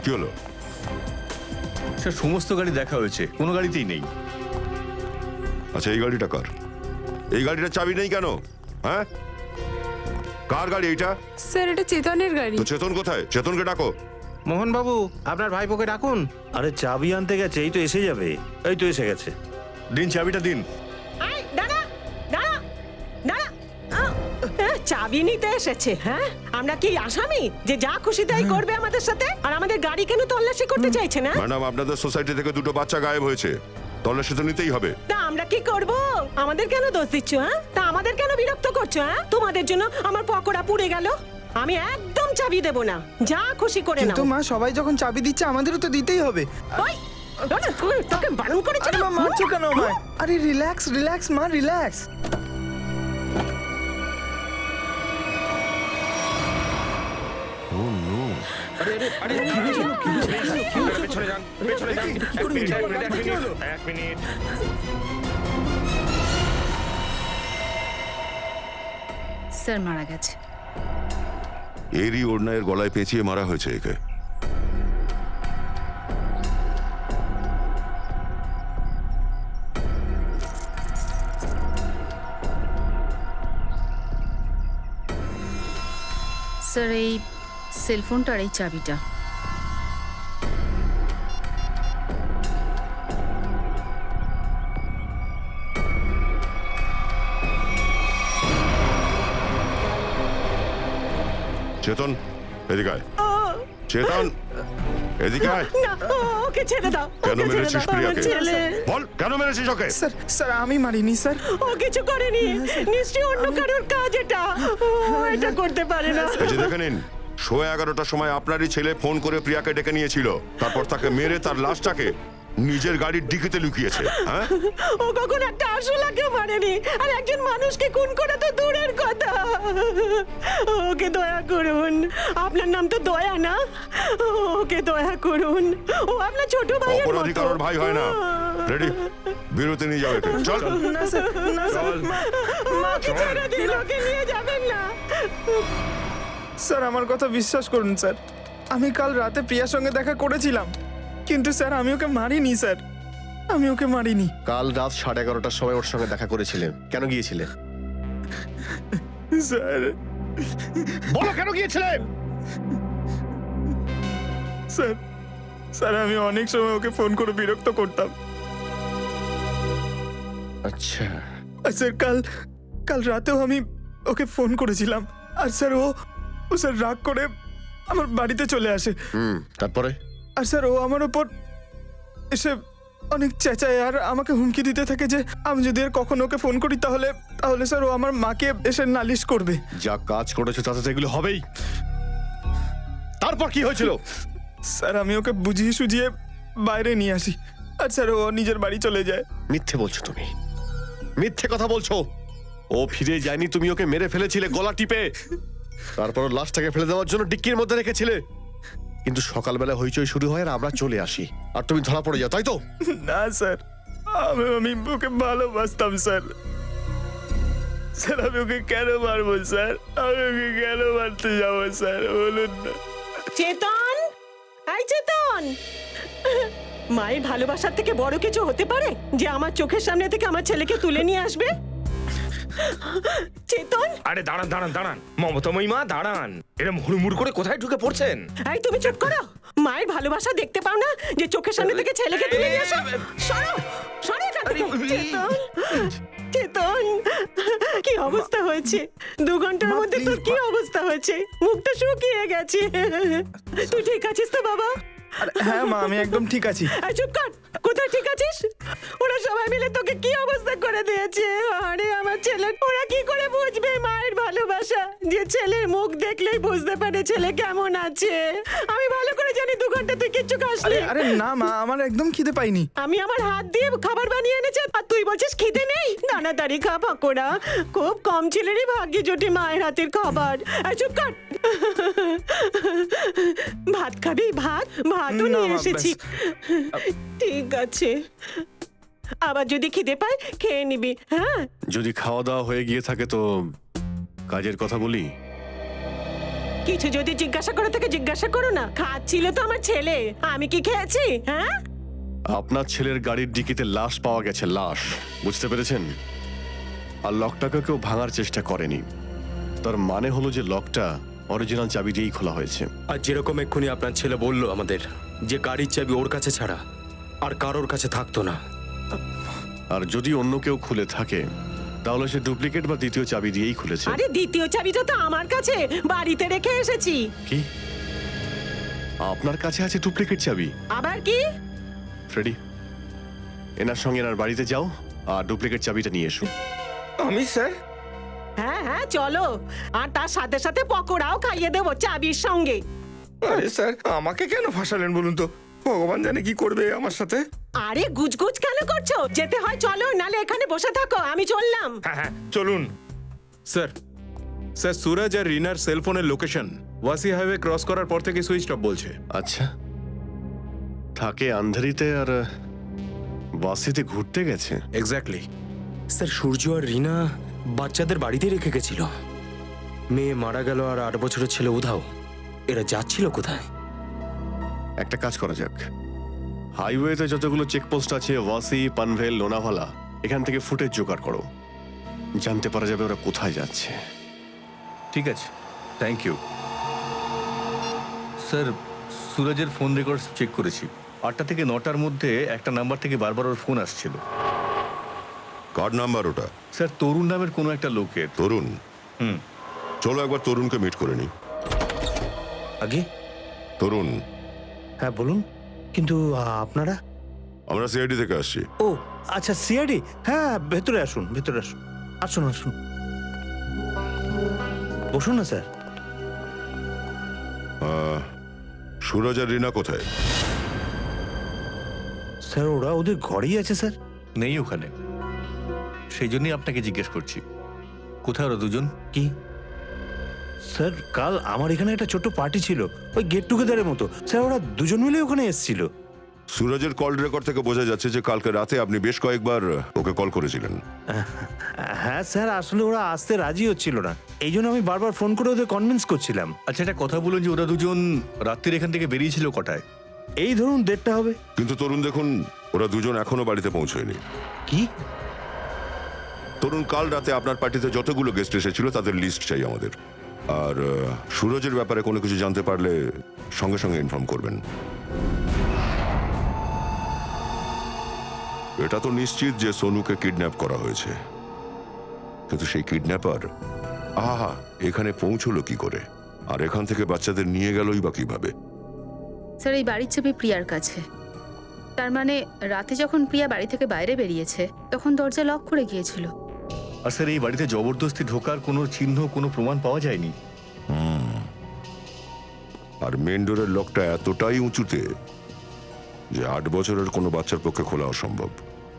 Speaker 11: কি হলো?
Speaker 6: স্যার সমস্ত গাড়ি দেখা হয়েছে, কোনো গাড়িতেই নেই।
Speaker 11: আচ্ছা, এই গাড়িটা কার? এই গাড়িটার চাবি নেই কেন? হ্যাঁ, কার গাড়ি এইটা?
Speaker 7: স্যার এটা চেতনের গাড়ি।
Speaker 11: তো চেতন কোথায়? চেতনকে ডাকো।
Speaker 3: মোহন বাবু, আপনার ভাইপোকে ডাকুন।
Speaker 12: আরে চাবি আনতে গেছে, এই তো এসে যাবে। এই তো এসে গেছে।
Speaker 6: দিন চাবিটা দিন।
Speaker 14: দাঁড়া দাঁড়া দাঁড়া চাবি নিতে এসেছে? হ্যাঁ, আমরা কি আসামি যে যা খুশি তাই করবে আমাদের সাথে? আর আমাদের গাড়ি কেন তল্লাশি করতে চাইছে না?
Speaker 11: ম্যাডাম, আপনাদের সোসাইটি থেকে দুটো বাচ্চা গায়েব হয়েছে, তল্লাশি তো নিতেই হবে।
Speaker 14: তা আমরা কি করব? আমাদের কেন দোষ দিচ্ছ? হ্যাঁ, তা আমাদের কেন বিরক্ত করছো? হ্যাঁ, তোমাদের জন্য আমার পকোড়া পুড়ে গেল। আমি একদম চাবি দেব না, যা খুশি করে নাও।
Speaker 16: কিন্তু মা, সবাই যখন চাবি দিচ্ছে আমাদেরও তো দিতেই হবে।
Speaker 14: ওই তোকে বারণ করেছি।
Speaker 16: আরে মা, মারছো কেন আমায়? আরে রিল্যাক্স রিল্যাক্স মা, রিল্যাক্স।
Speaker 17: স্যার মারা গেছে।
Speaker 11: এরই ওড়নায়ের গলায় পেঁচিয়ে মারা হয়েছে একে।
Speaker 17: স্যার এই সেলফোনটা আর এই চাবিটা।
Speaker 11: চেতন, এদিকে আয়। চেতন, এদিকে আয়।
Speaker 14: না, ওকে ছেড়ে দাও।
Speaker 11: কেন
Speaker 14: ওকে ছেড়ে
Speaker 11: মেরেছিস
Speaker 14: দাও,
Speaker 11: প্রিয়াকে?
Speaker 14: আমার ছেলে।
Speaker 11: বল, কেন মেরেছিস ওকে?
Speaker 16: স্যার স্যার আমি মারিনি স্যার।
Speaker 14: ও কিছু করেনি, নিশ্চয়ই অন্য কারোর কাজ এটা। ও এটা করতে পারে না।
Speaker 11: এই যে দেখে নিন, 11:30টার সময় আপনারই ছেলে ফোন করে প্রিয়াকে ডেকে নিয়েছিল, তারপর তাকে মেরে তার লাশটাকে নিজের গাড়ির ডিকিতে লুকিয়েছে। হ্যাঁ,
Speaker 14: ও কখন একটা আরশোলাকে মারেনি, আর একজন মানুষকে খুন করা তো দূরের কথা। ওকে দয়া করুন, আপনার নাম তো দয়া না? ওকে দয়া করুন, ও আপনার ছোট ভাইয়ের
Speaker 11: অপরাধী
Speaker 14: মতো।
Speaker 11: কারোর ভাই হয় না। রেডি, বিরতি নিয়ে যাও একে। চল।
Speaker 16: না স্যার, না স্যার,
Speaker 14: মাকে ছেড়ে দিন, ওকে নিয়ে যাবেন না।
Speaker 16: স্যার আমার কথা বিশ্বাস করুন স্যার, আমি কাল রাতে প্রিয়ার সঙ্গে দেখা করেছিলাম, কিন্তু স্যার আমি ওকে মারিনি স্যার, আমি ওকে মারিনি।
Speaker 10: কাল রাত 11:30টার সময় ওর সঙ্গে দেখা করেছিলেন, কেন গিয়েছিলে?
Speaker 16: স্যার
Speaker 10: বলো কেন গিয়েছিলেন?
Speaker 16: স্যার স্যার আমি অনেক সময় ওকে ফোন করে বিরক্ত করতাম।
Speaker 10: আচ্ছা,
Speaker 16: আর স্যার কাল রাতেও আমি ওকে ফোন করেছিলাম, আর স্যার ও স্যার রাগ করে আমার বাড়িতে চলে আসে।
Speaker 10: তারপরে?
Speaker 16: আর স্যার ও আমার ওপর এসে অনেক চেঁচায় আর আমাকে হুমকি দিতে থাকে যে আমি যদি আর কখনো ওকে ফোন করি তাহলে স্যার ও আমার মাকে এসে নালিশ করবে।
Speaker 10: যা কাজ করেছো তাতে তো এগুলো হবেই। তারপর কি হয়েছিল?
Speaker 16: স্যার আমি ওকে বুঝিয়ে সুঝিয়ে বাইরে নিয়ে আসি, আর স্যার ও নিজের বাড়ি চলে যায়।
Speaker 10: মিথ্যে বলছো তুমি, মিথ্যে কথা বলছো। ও ফিরে যায়নি, তুমি ওকে মেরে ফেলেছিলে গলা টিপে, তারপর লাশটাকে ফেলে দেওয়ার জন্য ডিক্কির মধ্যে রেখেছিলে। কিন্তু সকালবেলা হইচই শুরু হয় আর আমরা চলে আসি, আর তুমি ধরা পড়ে যাও, তাই তো?
Speaker 16: না স্যার, আমি ওকে ভালোবাসতাম স্যার। স্যার আমি ওকে কেন মারবো স্যার? আমি ওকে কেন মারতে যাবো স্যার, বলুন না।
Speaker 14: চেতন, এই চেতন, মায়ের ভালোবাসার থেকে বড় কিছু হতে পারে যে আমার চোখের সামনে থেকে আমার ছেলেকে তুলে নিয়ে আসবে? চেতন,
Speaker 12: আরে দাঁড়ান দাঁড়ান দাঁড়ান, মমতাময়ী মা দাঁড়ান। এরম হুড়মুড় করে কোথায় ঢুকে পড়ছেন?
Speaker 14: এই তুমি চুপ করো। মায়ের ভালোবাসা দেখতে পাও না যে চোখের সামনে থেকে ছেলেকে তুলে নিয়ে আসো? সরো, সরো এখান থেকে। চেতন, চেতন, কি অবস্থা হয়েছে? 2 ঘন্টার মধ্যে তোর কি অবস্থা হয়েছে? মুখটা শুকিয়ে গেছে। তুই ঠিক আছিস তো বাবা?
Speaker 16: হ্যাঁ মা, আমি একদম ঠিক আছি।
Speaker 14: এই চুপ কর, কোথায় ঠিক আছিস? ওরা সবাই মিলে তোকে কি অবস্থা করে দিয়েছে? আরে আমার ছেলে, ওরা কি করে বুঝবে মায়ের ভালোবাসা? যে ছেলের মুখ দেখলেই বুঝতে পারে ছেলে কেমন আছে। আমি ভালো করে জানি 2 ঘন্টা তুই কিচ্ছু খাসনি।
Speaker 16: আরে না মা, আমার একদম খিদে পাইনি।
Speaker 14: আমি আমার হাত দিয়ে খাবার বানিয়ে এনেছি, আর তুই বলছিস খিদে নেই? তাড়াতাড়ি খা পকোড়া। খুব কম ছেলেরই ভাগ্যে জোটে মায়ের হাতের খাবার। এই চুপ কর। ভাত খাবি? ভাতও নিয়ে এসেছি। ঠিক আছে, আবার যদি খিদে পায় খেয়ে নিবি। হ্যাঁ,
Speaker 10: যদি খাওয়া দাওয়া হয়ে গিয়ে থাকে তো কাজের কথা বলি।
Speaker 14: কিছু যদি জিজ্ঞাসা করে থেকে জিজ্ঞাসা করো না। খাচ্ছিল তো আমার ছেলে, আমি কি খেয়েছি? হ্যাঁ,
Speaker 10: আপনার ছেলের গাড়ির ডিকিতে লাশ পাওয়া গেছে, লাশ, বুঝতে পেরেছেন? আর লকটাকে কেউ ভাঙার চেষ্টা করেনি। তার মানে হলো যে লকটা অরিজিনাল চাবি দিয়েই খোলা হয়েছে।
Speaker 2: আর যেরকম এক্ষুনি আপনার ছেলে বলল আমাদের যে গাড়ির চাবি ওর কাছে ছাড়া আর কারোর কাছে থাকতো না।
Speaker 10: আর যদি অন্য কেউ খুলে থাকে তাহলে সে ডুপ্লিকেট বা দ্বিতীয় চাবি দিয়েই খুলেছে।
Speaker 14: আরে দ্বিতীয় চাবিটা তো আমার কাছে, বাড়িতে রেখে এসেছি।
Speaker 10: কি আপনার কাছে আছে ডুপ্লিকেট চাবি?
Speaker 14: আবার কি?
Speaker 10: ফ্রেডি, এনার সঙ্গে এনার বাড়িতে যাও আর ডুপ্লিকেট চাবিটা নিয়ে এসো।
Speaker 12: আমি স্যার?
Speaker 14: হ্যাঁ হ্যাঁ চলো, আর তার সাথে সাথে পকোড়াও খাইয়ে দেবো চাবির সঙ্গে।
Speaker 12: আরে স্যার, আমাকে কেন ফাঁসালেন বলুন তো? ভগবান জানে কি করবে আমার সাথে।
Speaker 14: আরে গুজগুজ কেন করছো? যেতে হয় চলো, নালে এখানে বসে থাকো, আমি চললাম।
Speaker 12: হ্যাঁ চলুন।
Speaker 3: স্যার, স্যার সুরজ আর রিনার সেলফোনের লোকেশন ওয়াসি হাইওয়ে ক্রস করার পর থেকে সুইচ অফ বলছে।
Speaker 10: আচ্ছা, থাকে আন্ধারিতে আর বাসিতে ঘুরতে গেছে।
Speaker 3: এক্স্যাক্টলি।
Speaker 2: স্যার, সূর্য আর রিনা বাচ্চাদের বাড়িতে রেখে গেছিল। মেয়ে মারা গেল আর 8 বছরের ছেলে উধাও। এরা যাচ্ছিল কোথায়?
Speaker 10: একটা কাজ করা যাক, হাইওয়েতে যতগুলো চেকপোস্ট আছে, ওয়াসি, পানভেল, লোনাভালা, এখান থেকে ফুটেজ জোগাড় করো, জানতে পারা যাবে ওরা কোথায় যাচ্ছে।
Speaker 6: ঠিক আছে, থ্যাংক ইউ স্যার। সুরজের ফোন রেকর্ডস চেক করেছি। 8টা থেকে 9টার মধ্যে একটা নাম্বার থেকে বারবার ওর ফোন আসছিল।
Speaker 11: কার নাম্বার ওটা?
Speaker 6: স্যার, তরুণ নামের কোনো একটা লোকের।
Speaker 11: তরুণ? চলো একবার তরুণকে মিট করে নি।
Speaker 2: আগে
Speaker 11: তরুণ?
Speaker 1: হ্যাঁ বলুন, কিন্তু আপনারা?
Speaker 11: আমরা সিআইডি থেকে আসছি।
Speaker 1: ও আচ্ছা, সিআইডি। হ্যাঁ, ভেতরে আসুন, ভেতরে আসুন, আসুন আসুন, বসুন না স্যার।
Speaker 11: সুরজ আর রিনা কোথায়?
Speaker 1: স্যার, ওরা ওদের ঘরেই আছে স্যার।
Speaker 6: নেই ওখানে, সেই জন্যই আপনাকে জিজ্ঞেস করছি কোথায় ওরা দুজন।
Speaker 1: কি স্যার, কাল আমার এখানে একটা ছোট্ট পার্টি ছিল, ওই গেট টুগেদারের মতো। স্যার, ওরা দুজন মিলে ওখানে এসেছিল।
Speaker 11: সুরজের কল রেকর্ড থেকে বোঝা যাচ্ছে যে কালকে রাতে আপনি বেশ কয়েকবার ওকে কল করেছিলেন।
Speaker 1: হ্যাঁ স্যার, আসলে ওরা আসতে রাজি হচ্ছিল না, এই জন্য আমি বারবার ফোন করে ওদের কনভিন্স করছিলাম।
Speaker 6: আচ্ছা, একটা কথা বলুন যে ওরা দুজন রাত্রির এখান থেকে বেরিয়েছিল কটায়?
Speaker 1: এই ধরুন 1:30 হবে।
Speaker 11: কিন্তু তরুণ দেখুন, ওরা দুজন এখনো বাড়িতে পৌঁছয়নি।
Speaker 1: কি?
Speaker 11: তরুণ, কাল রাতে আপনার পার্টিতে যতগুলো গেস্ট এসেছিল তাদের লিস্ট চাই আমাদের। আর সুরজের ব্যাপারে কোনো কিছু জানতে পারলে সঙ্গে সঙ্গে ইনফর্ম করবেন। এটা তো নিশ্চিত যে সোনুকে কিডন্যাপ করা হয়েছে, কিন্তু সেই কিডন্যাপার এখানে পৌঁছলো কি করে, আর এখান থেকে বাচ্চাদের নিয়ে গেলই বা কিভাবে?
Speaker 17: স্যার, এই বাড়ির ছবি প্রিয়ার কাছে। তার মানে রাতে যখন প্রিয়া বাড়ি থেকে বাইরে বেরিয়েছে তখন দরজা লক করে গিয়েছিল।
Speaker 6: আর স্যার, এই বাড়িতে জবরদস্তি ঢোকার কোনো চিহ্ন, কোনো প্রমাণ পাওয়া যায়নি।
Speaker 11: আর মেন ডোরের লকটা এতটাই উঁচুতে যে 8 বছরের কোনো বাচ্চার পক্ষে খোলা অসম্ভব।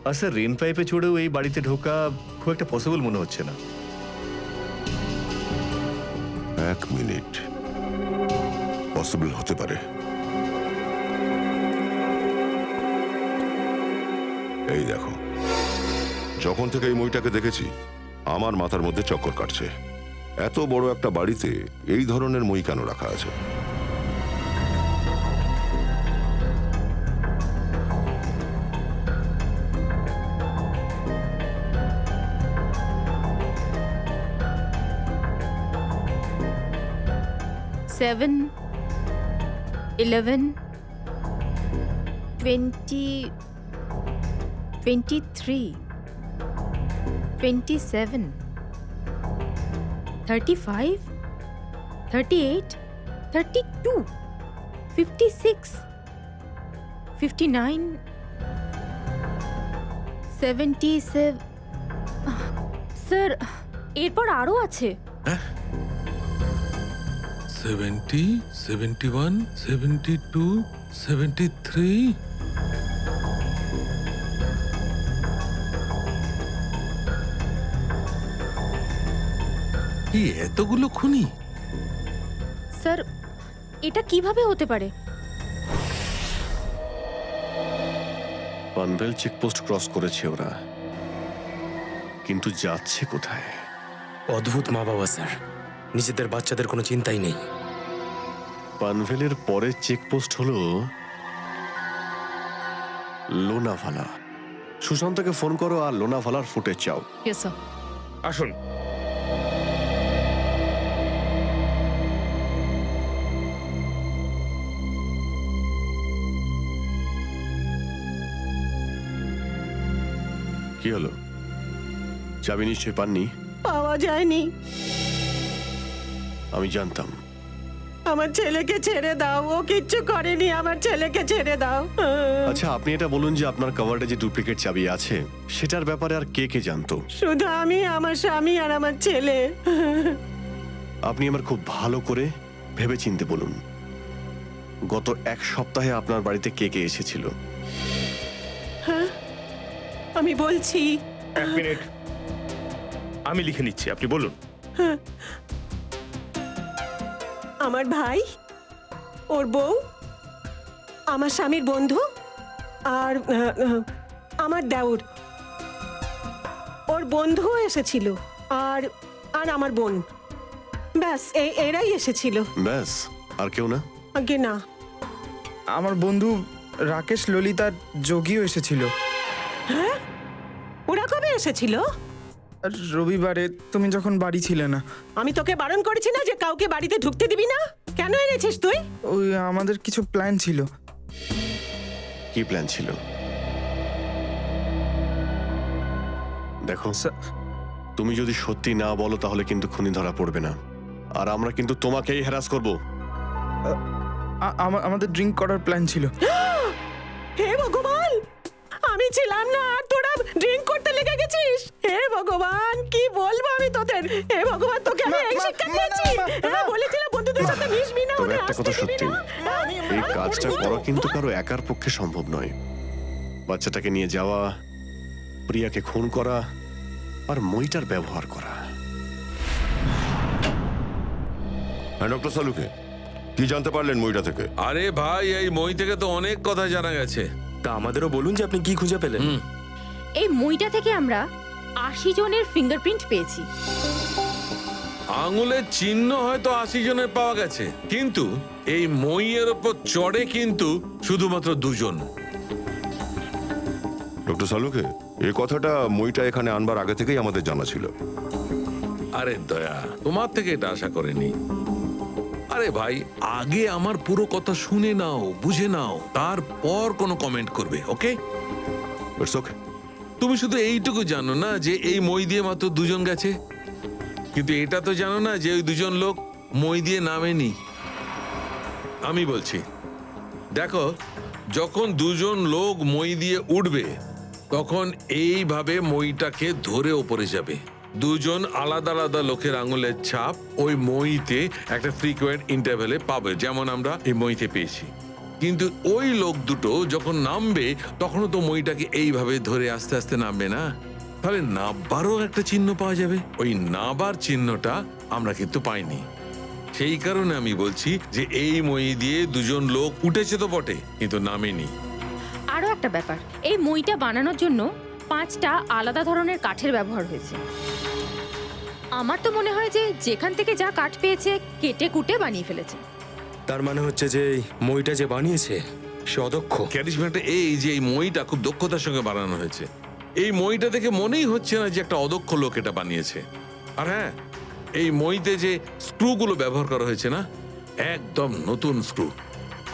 Speaker 6: আর স্যার, রেন পাইপে চড়েও এই বাড়িতে ঢোকা খুব একটা পসিবল মনে হচ্ছে না।
Speaker 11: 1 মিনিট, পসিবল হতে পারে। এই দেখো, যখন থেকে এই মইটাকে দেখেছি আমার মাথার মধ্যে চক্কর কাটছে। এত বড় একটা বাড়িতে এই ধরনের মই কেন রাখা আছে?
Speaker 13: Seven, 11, 20, 23, 27, 35, 38, 32, 56, 59, 77। স্যার, এরপর আরো আছে।
Speaker 9: 70, 71, 72, 73। কি এতগুলো খুনি?
Speaker 13: স্যার, এটা কিভাবে হতে পারে?
Speaker 10: পানভেল চেকপোস্ট ক্রস করেছে ওরা, কিন্তু যাচ্ছে কোথায়?
Speaker 2: অদ্ভুত মা বাবা স্যার, নিজেদের বাচ্চাদের কোনো চিন্তাই নেই।
Speaker 10: পানভেলের পরের চেকপোস্ট হলো লোনাভালা। সুশান্তকে ফোন করো আর লোনাভালার ফুটেজ চাও।
Speaker 8: Yes sir.
Speaker 12: আসুন।
Speaker 10: কি হলো? চাবি নিশ্চয়ই পাননি।
Speaker 14: পাওয়া যায়নি।
Speaker 10: আমি জানতাম।
Speaker 14: আমার ছেলেকে ছেড়ে দাও, ও কিচ্ছু করেনি, আমার ছেলেকে ছেড়ে দাও।
Speaker 10: আচ্ছা, আপনি এটা বলুন যে আপনার কাভার্ডে যে ডুপ্লিকেট চাবি আছে সেটার ব্যাপারে আর কে কে জানতো?
Speaker 14: শুধু আমি, আমার স্বামী আর আমার ছেলে।
Speaker 10: আপনি আমার খুব ভালো করে ভেবে চিনতে বলুন, গত 1 সপ্তাহে আপনার বাড়িতে কে কে এসেছিল?
Speaker 14: হ্যাঁ, আমি বলছি।
Speaker 12: 1 মিনিট, আমি লিখে নিচ্ছি, আপনি বলুন।
Speaker 14: হ্যাঁ, আমার ভাই, ওর বউ, আমার স্বামীর বন্ধু আর আমার দেওর। ওর বন্ধুও এসেছিল আর আর আমার বোন। ব্যাস এরাই এসেছিল।
Speaker 10: ব্যাস, আর কেউ না?
Speaker 14: আগে না।
Speaker 18: আমার বন্ধু রাকেশ, ললিতা, যোগীও এসেছিল।
Speaker 14: হ্যাঁ, ওরা কবে এসেছিল?
Speaker 18: রবিবারে, তুমি যখন বাড়ি ছিলে না।
Speaker 14: আমি তোকে বারণ করেছি না যে কাউকে বাড়িতে ঢুকতে দিবি না? কেন এনেছিস তুই?
Speaker 18: ওই আমাদের কিছু প্ল্যান ছিল।
Speaker 10: কি প্ল্যান ছিল? দেখো, তুমি যদি সত্যি না বলো তাহলে কিন্তু খুনি ধরা পড়বে না, আর আমরা কিন্তু তোমাকেই হ্যারাস করব।
Speaker 18: আমাদের ড্রিঙ্ক করার প্ল্যান ছিল।
Speaker 14: হে ভগবান, আমি ছিলাম না আর তোরা ড্রিঙ্ক করতে লেগে গেছিস। হে ভগবান, কি বলবো আমি তোদের? হে ভগবান, তোকে আমি এই শিক্ষা দিয়েছি? হ্যাঁ, বলেছিলাম বন্ধুদের সাথে মিশবি না,
Speaker 10: তবে
Speaker 14: ওদের
Speaker 10: একটা
Speaker 14: আসতে
Speaker 10: কথা
Speaker 14: দিবি
Speaker 10: সত্যি,
Speaker 14: না।
Speaker 10: এই কাজটা করা কিন্তু কারো একার পক্ষে সম্ভব নয়। বাচ্চাটাকে নিয়ে যাওয়া, প্রিয়াকে খুন করা আর মইটার ব্যবহার করা।
Speaker 11: হ্যাঁ ডক্টর সালুকে, কি জানতে পারলেন মইটা থেকে?
Speaker 9: আরে ভাই, এই মই থেকে তো অনেক কথা জানা গেছে।
Speaker 2: তা আমাদেরও বলুন যে আপনি কি খুঁজে পেলেন।
Speaker 13: এই মইটা থেকে আমরা 80 জনের ফিঙ্গারপ্রিন্ট পেয়েছি।
Speaker 9: আঙুলের চিহ্ন হয়তো 80 জনের পাওয়া গেছে, কিন্তু এই মইয়ের ওপর চড়ে কিন্তু শুধুমাত্র 2 জন।
Speaker 11: ডক্টর সালুকে, এই কথাটা মইটা এখানে আনবার আগে থেকেই আমাদের জানা ছিল।
Speaker 9: আরে দয়া, তোমার থেকে এটা আশা করিনি। আরে ভাই, আগে আমার পুরো কথা শুনে নাও, বুঝে নাও, তারপর কোনো কমেন্ট করবে, ওকে? তুমি শুধু এইটুকু জানো না যে এই মই দিয়ে মাত্র 2 জন গেছে, কিন্তু এটা তো জানো না যে ওই 2 জন লোক মই দিয়ে নামেনি। আমি বলছি, দেখো, যখন 2 জন লোক মই দিয়ে উঠবে তখন এইভাবে মইটাকে ধরে ওপরে যাবে। 2 জন আলাদা আলাদা লোকের আঙুলের ছাপ ওই মইতে একটা ফ্রিকোয়েন্ট ইন্টারভ্যালে পাবে, যেমন আমরা এই মইতে পেয়েছি। কিন্তু ওই লোক দুটো যখন নামবে তখনও তো মইটাকে এইভাবে ধরে আস্তে আস্তে নামবে না, তাহলে নাববারও একটা চিহ্ন পাওয়া যাবে। ওই নাবার চিহ্নটা আমরা কিন্তু পাইনি। সেই কারণে আমি বলছি যে এই মই দিয়ে 2 জন লোক উঠেছে তো বটে, কিন্তু নামেনি।
Speaker 13: আরও একটা ব্যাপার, এই মইটা বানানোর জন্য 5টা আলাদা ধরনের কাঠের ব্যবহার হয়েছে। আমার তো মনে হয় যে যেখান থেকে যা কাঠ পেয়েছে কেটে কুটে বানিয়ে ফেলেছে।
Speaker 2: তার মানে হচ্ছে যে এই মইটা যে বানিয়েছে সে অদক্ষ।
Speaker 9: ক্যারিশমাটা এই যে এই মইটা খুব দক্ষতার সঙ্গে বানানো হয়েছে। এই মইটা দেখে মনেই হচ্ছে না যে একটা অদক্ষ লোক এটা বানিয়েছে। আর হ্যাঁ, এই মইতে যে স্ক্রুগুলো ব্যবহার করা হয়েছে না, একদম নতুন স্ক্রু।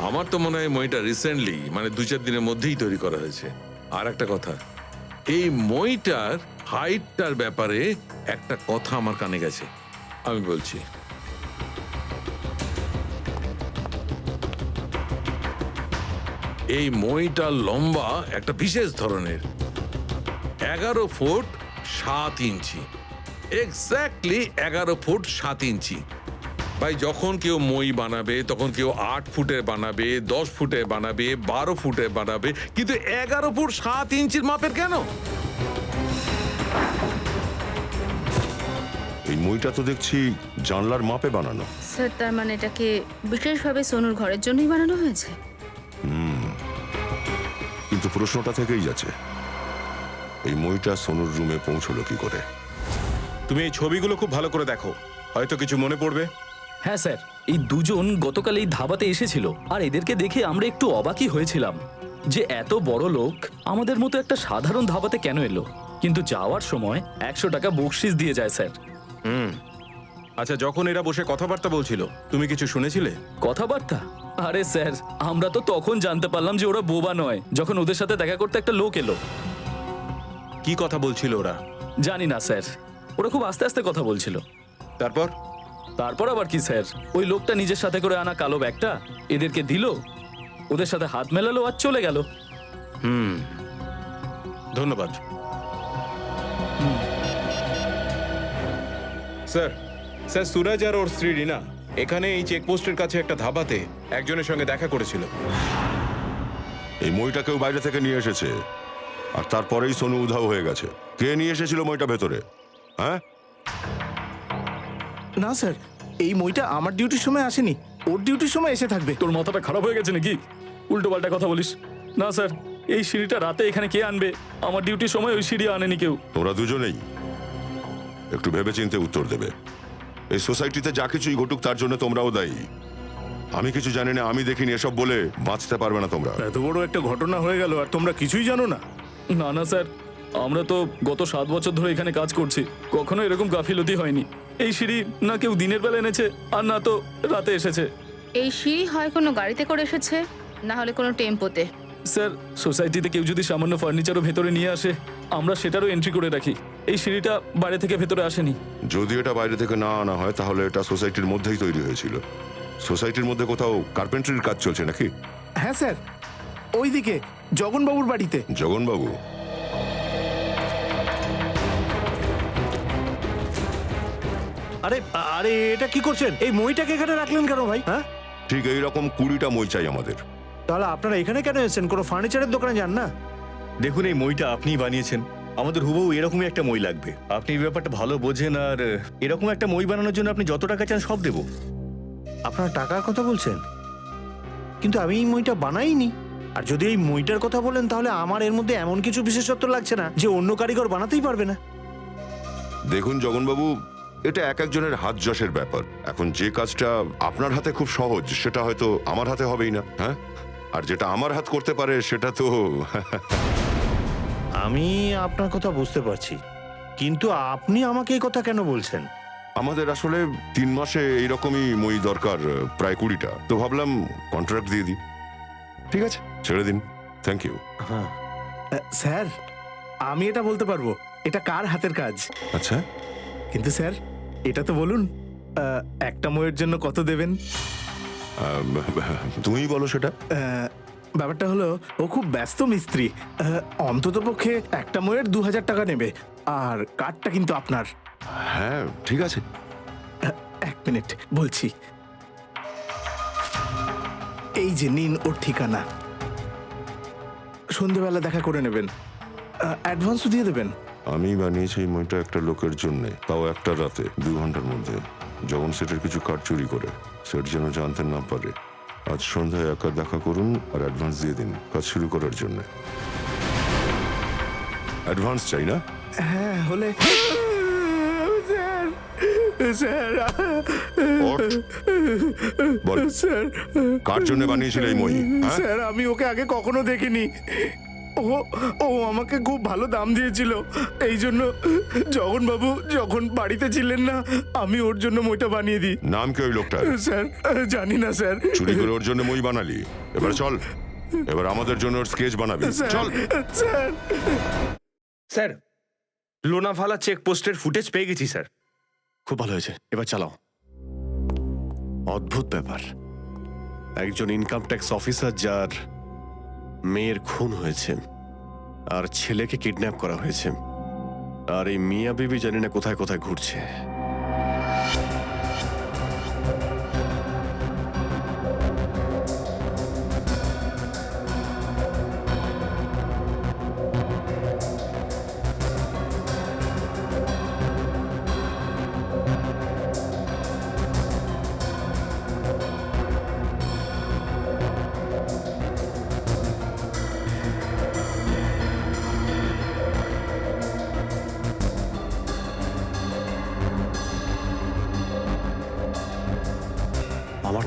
Speaker 9: আমার তো মনে হয় মইটা রিসেন্টলি, মানে 2-4 দিনের মধ্যেই তৈরি করা হয়েছে। আর একটা কথা, এই মইটার হাইটটার ব্যাপারে একটা কথা আমার কানে গেছে, আমি বলছি। এই মইটার লম্বা একটা বিশেষ ধরনের, 11 ফুট 7 ইঞ্চি। এক্স্যাক্টলি 11 ফুট 7 ইঞ্চি। ভাই, যখন কেউ মই বানাবে তখন কেউ 8 ফুটের বানাবে, 10 ফুটের বানাবে, 12 ফুটের বানাবে, কিন্তু 11 ফুট 7 ইঞ্চির মাপের কেন?
Speaker 11: এই মইটা তো দেখছি জানলার মাপে বানানো।
Speaker 17: স্যার, তার মানে এটাকে বিশেষভাবে সোনুর ঘরের জন্যই বানানো হয়েছে।
Speaker 11: কিন্তু প্রশ্নটা থেকেই যাচ্ছে, এই মইটা সোনুর রুমে পৌঁছলো কি করে?
Speaker 6: তুমি এই ছবিগুলো খুব ভালো করে দেখো, হয়তো কিছু মনে পড়বে।
Speaker 5: হ্যাঁ স্যার, এই দুজন গতকাল এই ধাবাতে এসেছিল আর এদেরকে দেখে আমরা একটু অবাকই হয়েছিলাম যে এত বড় লোক আমাদের মতো একটা সাধারণ ধাবাতে কেন এলো, কিন্তু যাওয়ার সময় 100 টাকা বকশিস দিয়ে যায় স্যার।
Speaker 3: আচ্ছা, যখন এরা বসে কথাবার্তা বলছিল তুমি কিছু শুনেছিলে?
Speaker 5: কথাবার্তা? আরে স্যার, আমরা তো তখন জানতে পারলাম যে ওরা বোবা নয় যখন ওদের সাথে দেখা করতে একটা লোক এলো।
Speaker 3: কি কথা বলছিল ওরা?
Speaker 5: জানি না স্যার, ওরা খুব আস্তে আস্তে কথা বলছিল।
Speaker 3: তারপর?
Speaker 5: তারপর আবার কি স্যার, ওই লোকটা নিজের সাথে করে আনা কালো ব্যাগটা এদেরকে দিল, ওদের সাথে হাত মেলালো আর চলে গেল।
Speaker 3: ধন্যবাদ স্যার। স্যার, সুরাজ আর ওর স্ত্রী রিনা এখানে এই চেকপোস্টের কাছে একটা ধাবাতে একজনের সঙ্গে দেখা করেছিল।
Speaker 11: এই মইটাকেও বাইরে থেকে নিয়ে এসেছে, আর তারপরেই সোনু উধাও হয়ে গেছে। কে নিয়ে এসেছিল মইটা ভেতরে? হ্যাঁ,
Speaker 18: না স্যার, এই মইটা আমার ডিউটির সময় আসেনি, ওর ডিউটির সময় এসে থাকবে।
Speaker 5: তোর মাথাটা খারাপ হয়ে গেছে নাকি? উল্টো পাল্টা কথা বলিস না স্যার। এই সিঁড়িটা রাতে এখানে কে আনবে? আমার ডিউটির সময় ওই সিঁড়ি আনেনি কেউ।
Speaker 11: তোমরা দুজনেই একটু ভেবেচিন্তে উত্তর দেবে। এই সোসাইটিতে যা কিছুই ঘটুক তার জন্য তোমরাও দায়ী। আমি কিছু জানি না, আমি দেখিনি, এসব বলে বাঁচতে পারবে না তোমরা।
Speaker 18: এত বড় একটা ঘটনা হয়ে গেল আর তোমরা কিছুই জানো না?
Speaker 5: না না স্যার, আমরা তো গত 7 বছর ধরে এখানে কাজ করছি, কখনো এরকম গাফিলতি হয়নি। এই সিঁড়ি না কেউ দিনের বেলা এনেছে আর না তো রাতে এসেছে।
Speaker 17: এই সিঁড়ি হয় কোনো গাড়িতে করে এসেছে, না হলে কোনো টেম্পোতে।
Speaker 5: স্যার, সোসাইটিতে কেউ যদি সামান্য ফার্নিচারও ভেতরে নিয়ে আসে আমরা সেটারও এন্ট্রি করে রাখি। এই সিঁড়িটা বাইরে থেকে ভেতরে আসেনি।
Speaker 11: যদি এটা বাইরে থেকে না আনা হয় তাহলে এটা সোসাইটির মধ্যেই তৈরি হয়েছিল। সোসাইটির মধ্যে কোথাও কার্পেন্ট্রির কাজ চলছে নাকি?
Speaker 18: হ্যাঁ স্যার, ওইদিকে জগনবাবুর বাড়িতে।
Speaker 11: জগনবাবু?
Speaker 1: আরে আরে, এটা কি করছেন? এই মইটাকে এখানে রাখলেন কেন ভাই? হ্যাঁ,
Speaker 11: ঠিক এইরকম 20টা মই চাই আমাদের।
Speaker 1: তাহলে আপনারা এখানে কেন এসেছেন? কোনো ফার্নিচারের দোকানে যান না?
Speaker 6: দেখুন, এই মইটা আপনিই বানিয়েছেন, আমাদের হুবহু এরকমই একটা মই লাগবে। আপনি এই ব্যাপারটা ভালো বোঝেন, আর এরকম একটা মই বানানোর জন্য আপনি যত টাকা চান সব দেবো।
Speaker 1: আপনারা টাকার কথা বলছেন, কিন্তু আমি এই মইটা বানাইনি। আর যদি এই মইটার কথা বলেন তাহলে আমার এর মধ্যে এমন কিছু বিশেষত্ব লাগছে না যে অন্য কারিগর বানাতেই পারবে না।
Speaker 11: দেখুন জগনবাবু, এটা এক একজনের হাত যশের ব্যাপার। এখন যে কাজটা আপনার হাতে খুব সহজ সেটা হয়তো আমার হাতে হবেই না। হ্যাঁ, আর যেটা আমার হাত করতে পারে সেটা তো
Speaker 1: আমি আপনার কথা বুঝতে পারছি, কিন্তু আপনি আমাকে এই কথা কেন বলছেন?
Speaker 11: আমাদের আসলে 3 মাসে এইরকমই মই দরকার, প্রায় 20টা। তো ভাবলাম কন্ট্রাক্ট দিয়ে দিই। ঠিক আছে, ছেড়ে দিন। Thank you.
Speaker 1: হ্যাঁ
Speaker 18: স্যার, আমি এটা বলতে পারবো এটা কার হাতের কাজ।
Speaker 11: আচ্ছা,
Speaker 18: কিন্তু স্যার এটা তো বলুন, একটা মইয়ের জন্য কত দেবেন?
Speaker 11: তুমি বলো সেটা।
Speaker 18: ব্যাপারটা হলো, ও খুব ব্যস্ত মিস্ত্রি, অন্তত পক্ষে একটা মইয়ের 2000 টাকা নেবে, আর কাঠটা কিন্তু আপনার।
Speaker 11: হ্যাঁ ঠিক আছে,
Speaker 18: 1 মিনিট বলছি। এই যে নিন ওর ঠিকানা, সন্ধেবেলা দেখা করে নেবেন, অ্যাডভান্সও দিয়ে দেবেন।
Speaker 11: আমি বানিয়েছি এই মইটা একটা লোকের জন্য, তাও একটা রাতে 2 ঘন্টার মধ্যে। যখন সেটার কিছু কাঠ চুরি করে, সেট যেন জানতে না পারে। আজ সন্ধ্যায় একা দেখা করুন আর অ্যাডভান্স দিয়ে দিন কাজ শুরু করার জন্য। অ্যাডভান্স চাই না?
Speaker 18: হ্যাঁ, হলে স্যার
Speaker 11: বল,
Speaker 18: স্যার
Speaker 11: কার জন্য বানিয়েছিল এই মই?
Speaker 18: স্যার, আমি ওকে আগে কখনো দেখিনি। ও আমাকে খুব ভালো দাম দিয়েছিল, এই জন্য জগনবাবু যখন বাড়িতে ছিলেন না আমি ওর জন্য মইটা বানিয়ে দিই।
Speaker 11: নাম কি ওই লোকটা?
Speaker 18: স্যার জানি না স্যার।
Speaker 11: চুরি করে ওর জন্য মই বানালি, এবার চল, এবার আমাদের জন্য ওর স্কেচ বানাবি। চল।
Speaker 18: স্যার
Speaker 12: স্যার, লোনাভালা চেকপোস্টের ফুটেজ পেয়ে গেছি স্যার।
Speaker 10: খুব ভালো হয়েছে, এবার চালাও। অদ্ভুত ব্যাপার, একজন ইনকাম ট্যাক্স অফিসার যার মেয়ের খুন হয়েছে আর ছেলেকে কিডন্যাপ করা হয়েছে, আর এই মিয়া বিবি জানি না কোথায় কোথায় ঘুরছে।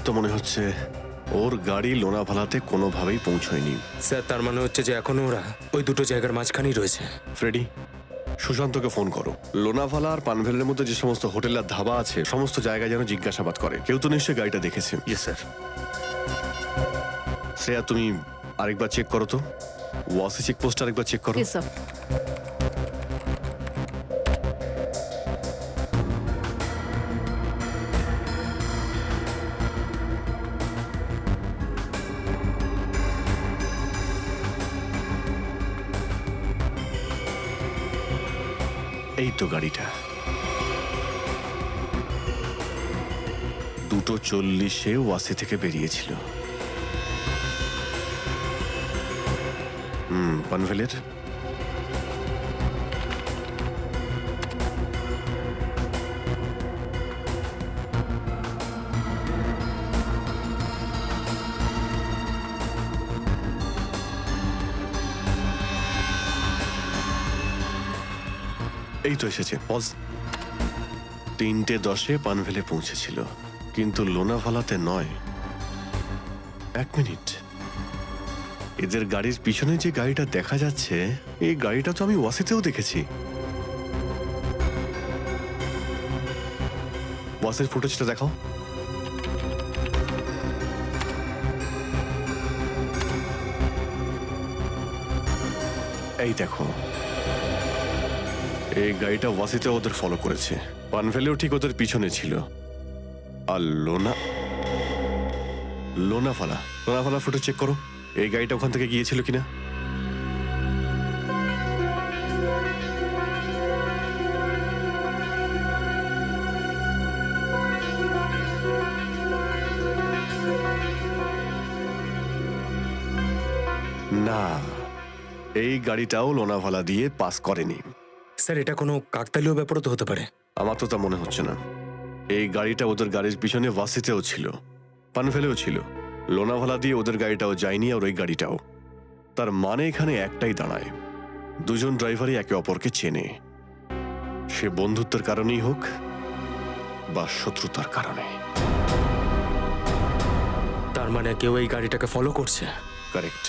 Speaker 10: তো মনে হচ্ছে ওর গাড়ি লোনাভালাতে কোনোভাবেই পৌঁছয়নি।
Speaker 2: স্যার তার মানে হচ্ছে যে এখনো ওরা ওই দুটো জায়গার মাঝখানেই রয়েছে।
Speaker 10: ফ্রেডি, সুশান্তকে ফোন করো। লোনাভালা আর পানভেলের মধ্যে যে সমস্ত হোটেল আর ধাবা আছে সমস্ত জায়গায় যেন জিজ্ঞাসাবাদ করে। কেউ তো নিশ্চয়ই গাড়িটা দেখেছে।
Speaker 6: Yes sir.
Speaker 10: শ্রেয়া, তুমি আরেকবার চেক করো তো, ওয়াসি চেকপোস্ট আরেকবার চেক করো।
Speaker 8: Yes, sir.
Speaker 10: এই তো গাড়িটা 2:40 ওয়াসি থেকে বেরিয়েছিল। পানভেলের এই তো এসেছে। পজ। 3:10 পানভেলে পৌঁছেছিল, কিন্তু লোনাভালাতে নয়। 1 মিনিট, এদের গাড়ির পিছনে যে গাড়িটা দেখা যাচ্ছে এই গাড়িটা তো আমি ওয়াসিতেও দেখেছি। ওয়াসির ফুটেজটা দেখাও। এই দেখো, এই গাড়িটা ওয়াসিতে ওদের ফলো করেছে। পানভেলেও ঠিক ওদের পিছনে ছিল। আর লোনাভালা ফুটেজ চেক করো, এই গাড়িটা ওখান থেকে গিয়েছিল কিনা। না, এই গাড়িটাও লোনাভালা দিয়ে পাস করেনি।
Speaker 2: স্যার এটা কোনো কাকতালীয় ব্যাপারও তো হতে পারে।
Speaker 10: আমার তো তা মনে হচ্ছে না। এই গাড়িটা ওদের গাড়ির পিছনে ওয়াসিতেও ছিল, পানভেলেও ছিল। লোনাভালা দিয়ে ওদের গাড়িটাও যায়নি, আর ওই গাড়িটাও। তার মানে এখানে একটাই দাঁড়ায়, দুজন ড্রাইভারই একে অপরকে চেনে। সে বন্ধুত্বের কারণেই হোক বা শত্রুতার কারণে।
Speaker 2: তার মানে কেউ এই গাড়িটাকে ফলো করছে।
Speaker 10: কারেক্ট।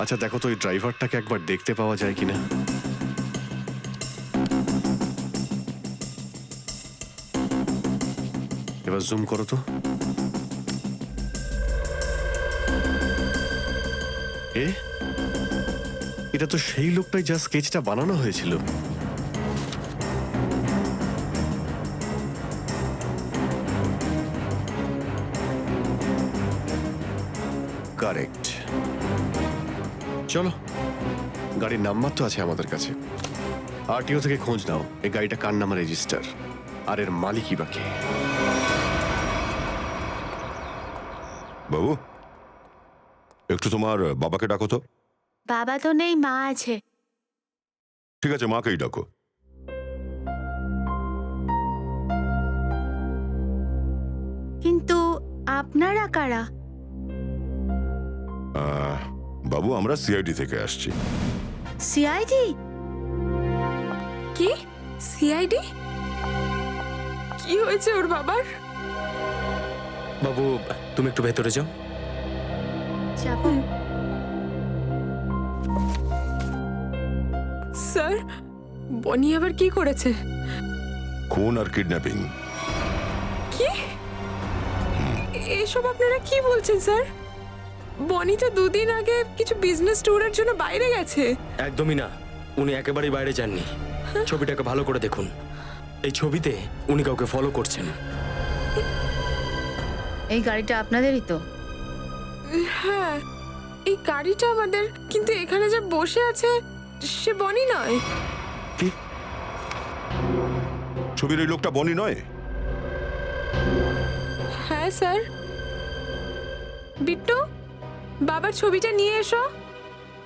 Speaker 10: আচ্ছা দেখো তো, ওই ড্রাইভারটাকে একবার দেখতে পাওয়া যায় কিনা। এবার জুম করো তো। এটা তো সেই লোকটাই যা স্কেচটা বানানো হয়েছিল। কারেক্ট। চলো, গাড়ির নাম্বার তো আছে আমাদের কাছে। আরটিও থেকে খোঁজ নাও এই গাড়িটা কার নামে রেজিস্টার, আর এর মালিকই বা কে।
Speaker 11: বাবু, একটু তোমার বাবাকে ডাকো তো।
Speaker 15: বাবা তো নেই, মা আছে।
Speaker 11: ঠিক আছে, মাকেই ডাকো।
Speaker 15: কিন্তু আপনারা কারা?
Speaker 11: বাবু, আমরা সিআইডি থেকে আসছি।
Speaker 15: সিআইডি?
Speaker 7: কি সিআইডি? কি হয়েছে ওর বাবার?
Speaker 2: বাবু তুমি একটু ভেতরে যাও।
Speaker 15: যাব।
Speaker 7: স্যার, বনি আবার কি করেছে?
Speaker 11: খুন আর কিডন্যাপিং।
Speaker 7: কি এসব আপনারা কি বলছেন স্যার? বনি তো 2 দিন আগে কিছু বিজনেস ট্যুরের জন্য বাইরে গেছে।
Speaker 2: একদমই না, উনি একেবারেই বাইরে যাননি। ছবিটাকে ভালো করে দেখুন, এই ছবিতে উনি কাউকে ফলো করছেন।
Speaker 17: এই গাড়িটা আপনাদেরই তো?
Speaker 7: হ্যাঁ, এই গাড়িটা আমাদের, কিন্তু এখানে যে বসে আছে সে বনি নয়।
Speaker 11: কি? ছবির এই লোকটা বনি নয়?
Speaker 7: হ্যাঁ স্যার। বিট্টু, বাবার ছবিটা নিয়ে এসো।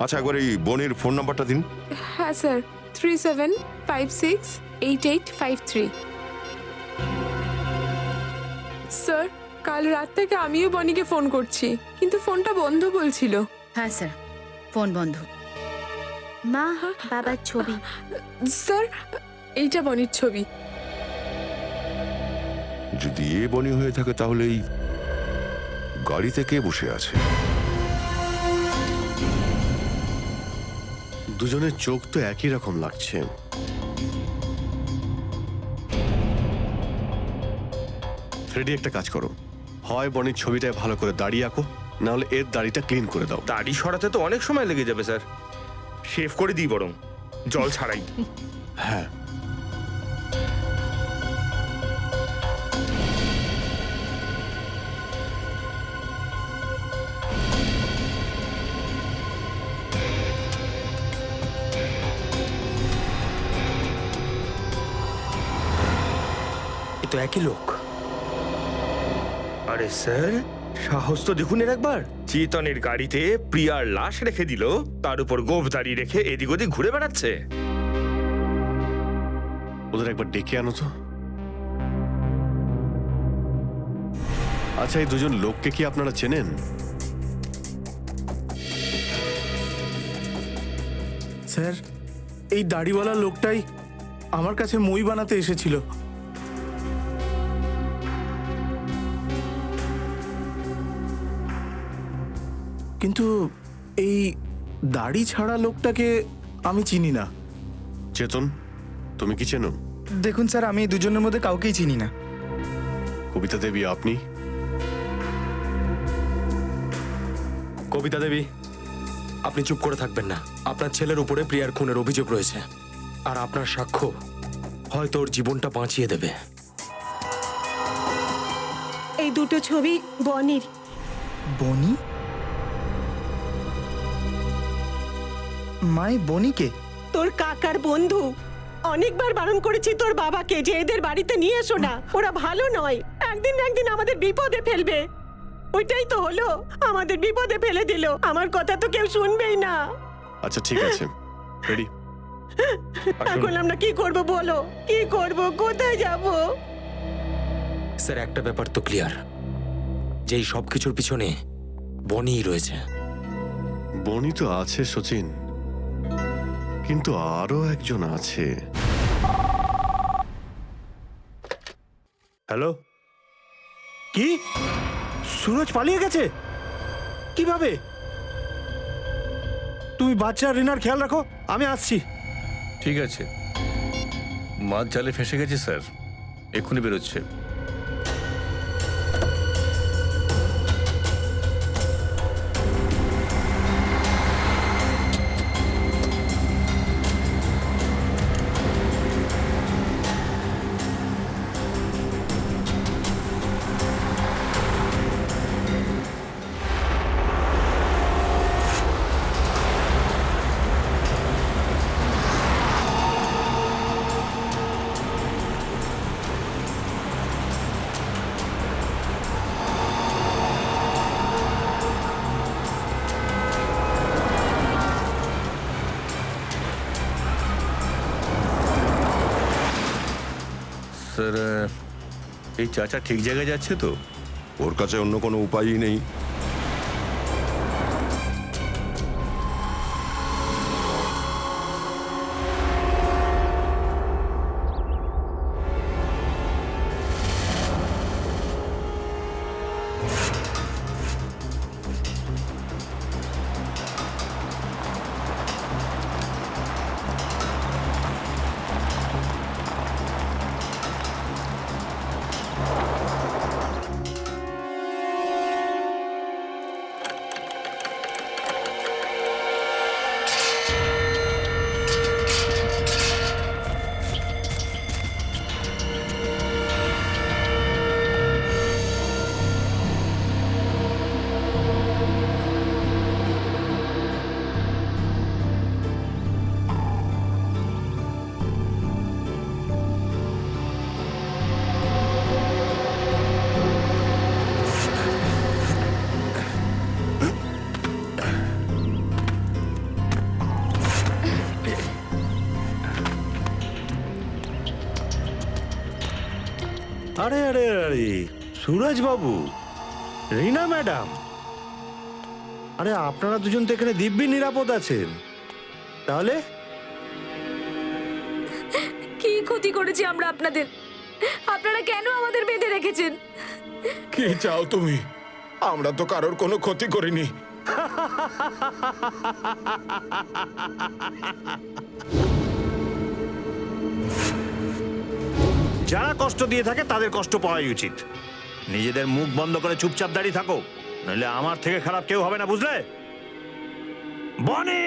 Speaker 11: আচ্ছা, একবার এই বনির ফোন নাম্বারটা দিন।
Speaker 7: হ্যাঁ স্যার, 37568853। স্যার, কাল রাত থেকে আমিও বনিকে ফোন করছি, কিন্তু ফোনটা বন্ধ বলছিল।
Speaker 17: হ্যাঁ স্যার, ফোন বন্ধ।
Speaker 15: মা, বাবার ছবি।
Speaker 7: স্যার, এইটা বনির ছবি।
Speaker 11: যদি এ বনি হয়ে থাকে তাহলে এই গাড়িতে কে বসে আছে?
Speaker 10: দুজনের চোখ তো একই রকম লাগছে। ফ্রেডি, একটা কাজ করো, হয় বনির ছবিটায় ভালো করে দাড়ি আঁকো, না হলে এর দাড়িটা ক্লিন করে দাও।
Speaker 12: দাড়ি সরাতে তো অনেক সময় লেগে যাবে স্যার, শেভ করে দিই বরং, জল ছাড়াই।
Speaker 10: হ্যাঁ,
Speaker 2: এ তো একই লোক।
Speaker 12: আরে স্যার, সাহস তো দেখুন এর একবার। চেতনের গাড়িতে প্রিয়ার লাশ রেখে দিল, তার উপর গোপ দাঁড়িয়ে রেখে এদিক ওদিক ঘুরে বেড়াচ্ছে।
Speaker 10: ওদের একবার ডেকে আনো তো। আচ্ছা, এই দুজন লোককে কি আপনারা চেনেন?
Speaker 18: স্যার, এই দাড়িওয়ালা লোকটাই আমার কাছে মই বানাতে এসেছিল। কিন্তু এই দাড়ি ছাড়া লোকটাকে আমি চিনি না।
Speaker 10: চেতন, তুমি কি চেনো?
Speaker 16: দেখুন স্যার, আমি এই দুজনের মধ্যে কাউকেই চিনি না।
Speaker 10: কবিতা দেবী, আপনি?
Speaker 2: কবিতা দেবী, আপনি চুপ করে থাকবেন না। আপনার ছেলের উপরে প্রিয়ার খুনের অভিযোগ রয়েছে, আর আপনার সাক্ষ্য হয়তো ওর জীবনটা বাঁচিয়ে দেবে।
Speaker 14: এই দুটো ছবি বনির।
Speaker 16: বনি? মাই বনিকে?
Speaker 14: তোর কাকার বন্ধু। অনেকবার বারণ করেছি তোর বাবাকে যে এদের বাড়িতে নিয়ে এসো না, ওরা ভালো নয়, একদিন না একদিন আমাদের বিপদে ফেলবে। ওইটাই তো হলো, আমাদের বিপদে ফেলে দিল। আমার কথা তো কেউ শুনবেই না।
Speaker 10: আচ্ছা, ঠিক আছে, রেডি।
Speaker 14: এখন আমরা কি করব বলো, কি করব, কোথায় যাব?
Speaker 2: স্যার, একটা ব্যাপার তো ক্লিয়ার, যে এই সব কিছুর পিছনে বনিই রয়েছে।
Speaker 10: বনি তো আছে সচিন, কিন্তু আরো একজন আছে।
Speaker 1: হ্যালো, কি? সুরজ পালিয়ে গেছে? কিভাবে? তুমি বাচ্চা রিনার খেয়াল রাখো, আমি আসছি।
Speaker 6: ঠিক আছে, মাছ জালে ফেসে গেছে স্যার, এক্ষুনি বেরোচ্ছে। স্যার, এই চাচা ঠিক জায়গায় যাচ্ছে তো?
Speaker 11: ওর কাছে অন্য কোনো উপায়ই নেই।
Speaker 1: আরে আরে আরে, সুরজ বাবু, রিনা ম্যাডাম, আরে আপনারা দুজন তো এখানে দিব্যি নিরাপদ আছেন। তাহলে
Speaker 7: কি ক্ষতি করেছি আমরা আপনাদের? আপনারা কেন আমাদের বেঁধে রেখেছেন?
Speaker 9: কি চাও তুমি?
Speaker 18: আমরা তো কারোর কোনো ক্ষতি করিনি।
Speaker 1: যারা কষ্ট দিয়ে থাকে তাদের কষ্ট পাওয়াই উচিত। নিজেদের মুখ বন্ধ করে চুপচাপ দাঁড়িয়ে থাকো, নইলে আমার থেকে খারাপ কেউ হবে না, বুঝলে? বনি!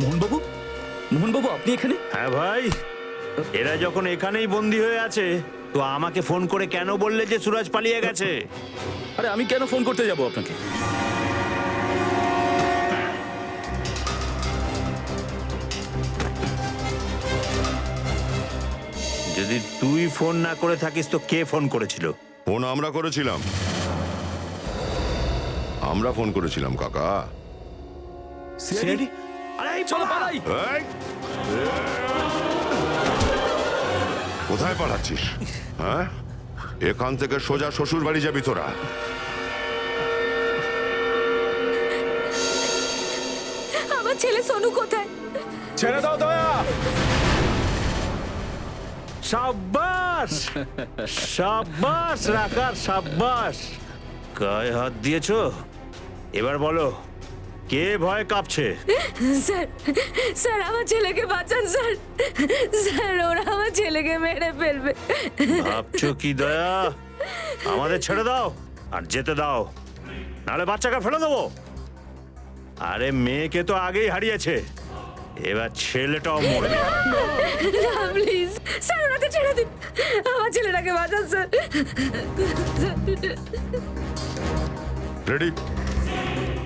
Speaker 5: মোহনবাবু, মোহনবাবু আপনি এখানে?
Speaker 1: হ্যাঁ ভাই, এরা যখন এখানেই বন্দি হয়ে আছে তো আমাকে ফোন করে কেন বললে যে সুরজ পালিয়ে গেছে?
Speaker 5: আরে আমি কেন ফোন করতে যাব আপনাকে?
Speaker 1: যদি তুই ফোন না করে থাকিস তো কে ফোন করেছিল?
Speaker 11: ফোন আমরা করেছিলাম, আমরা ফোন করেছিলাম কাকা।
Speaker 5: চলো পালাই।
Speaker 11: এই! কোথায় পালাচ্ছিস? হ্যাঁ, এখান থেকে সোজা শ্বশুর বাড়ি যাবি তোরা।
Speaker 7: আমার ছেলে সোনু কোথায়?
Speaker 18: ছেড়ে দাও দয়া।
Speaker 1: সাব্বাস, সাব্বাস রাকার, সাব্বাস। গায়ে হাত দিয়েছো? এবার বলো, কে ভয় কাঁপছে?
Speaker 7: স্যার, স্যার আমার ছেলেকে বাঁচান স্যার। স্যার ওরা আমার ছেলেকে মেরে ফেলবে।
Speaker 1: ভাবছো কি দয়া? আমাদের ছেড়ে দাও আর যেতে দাও, নাহলে বাচ্চাকে ফেলে দেবো। আরে মেয়েকে তো আগেই হারিয়েছে, এবার ছেলেটাও মরবে।
Speaker 7: না প্লিজ স্যার, ওনাকে ছেড়ে দিন। আমার ছেলেটাকে বাঁচান স্যার।
Speaker 11: রেডি?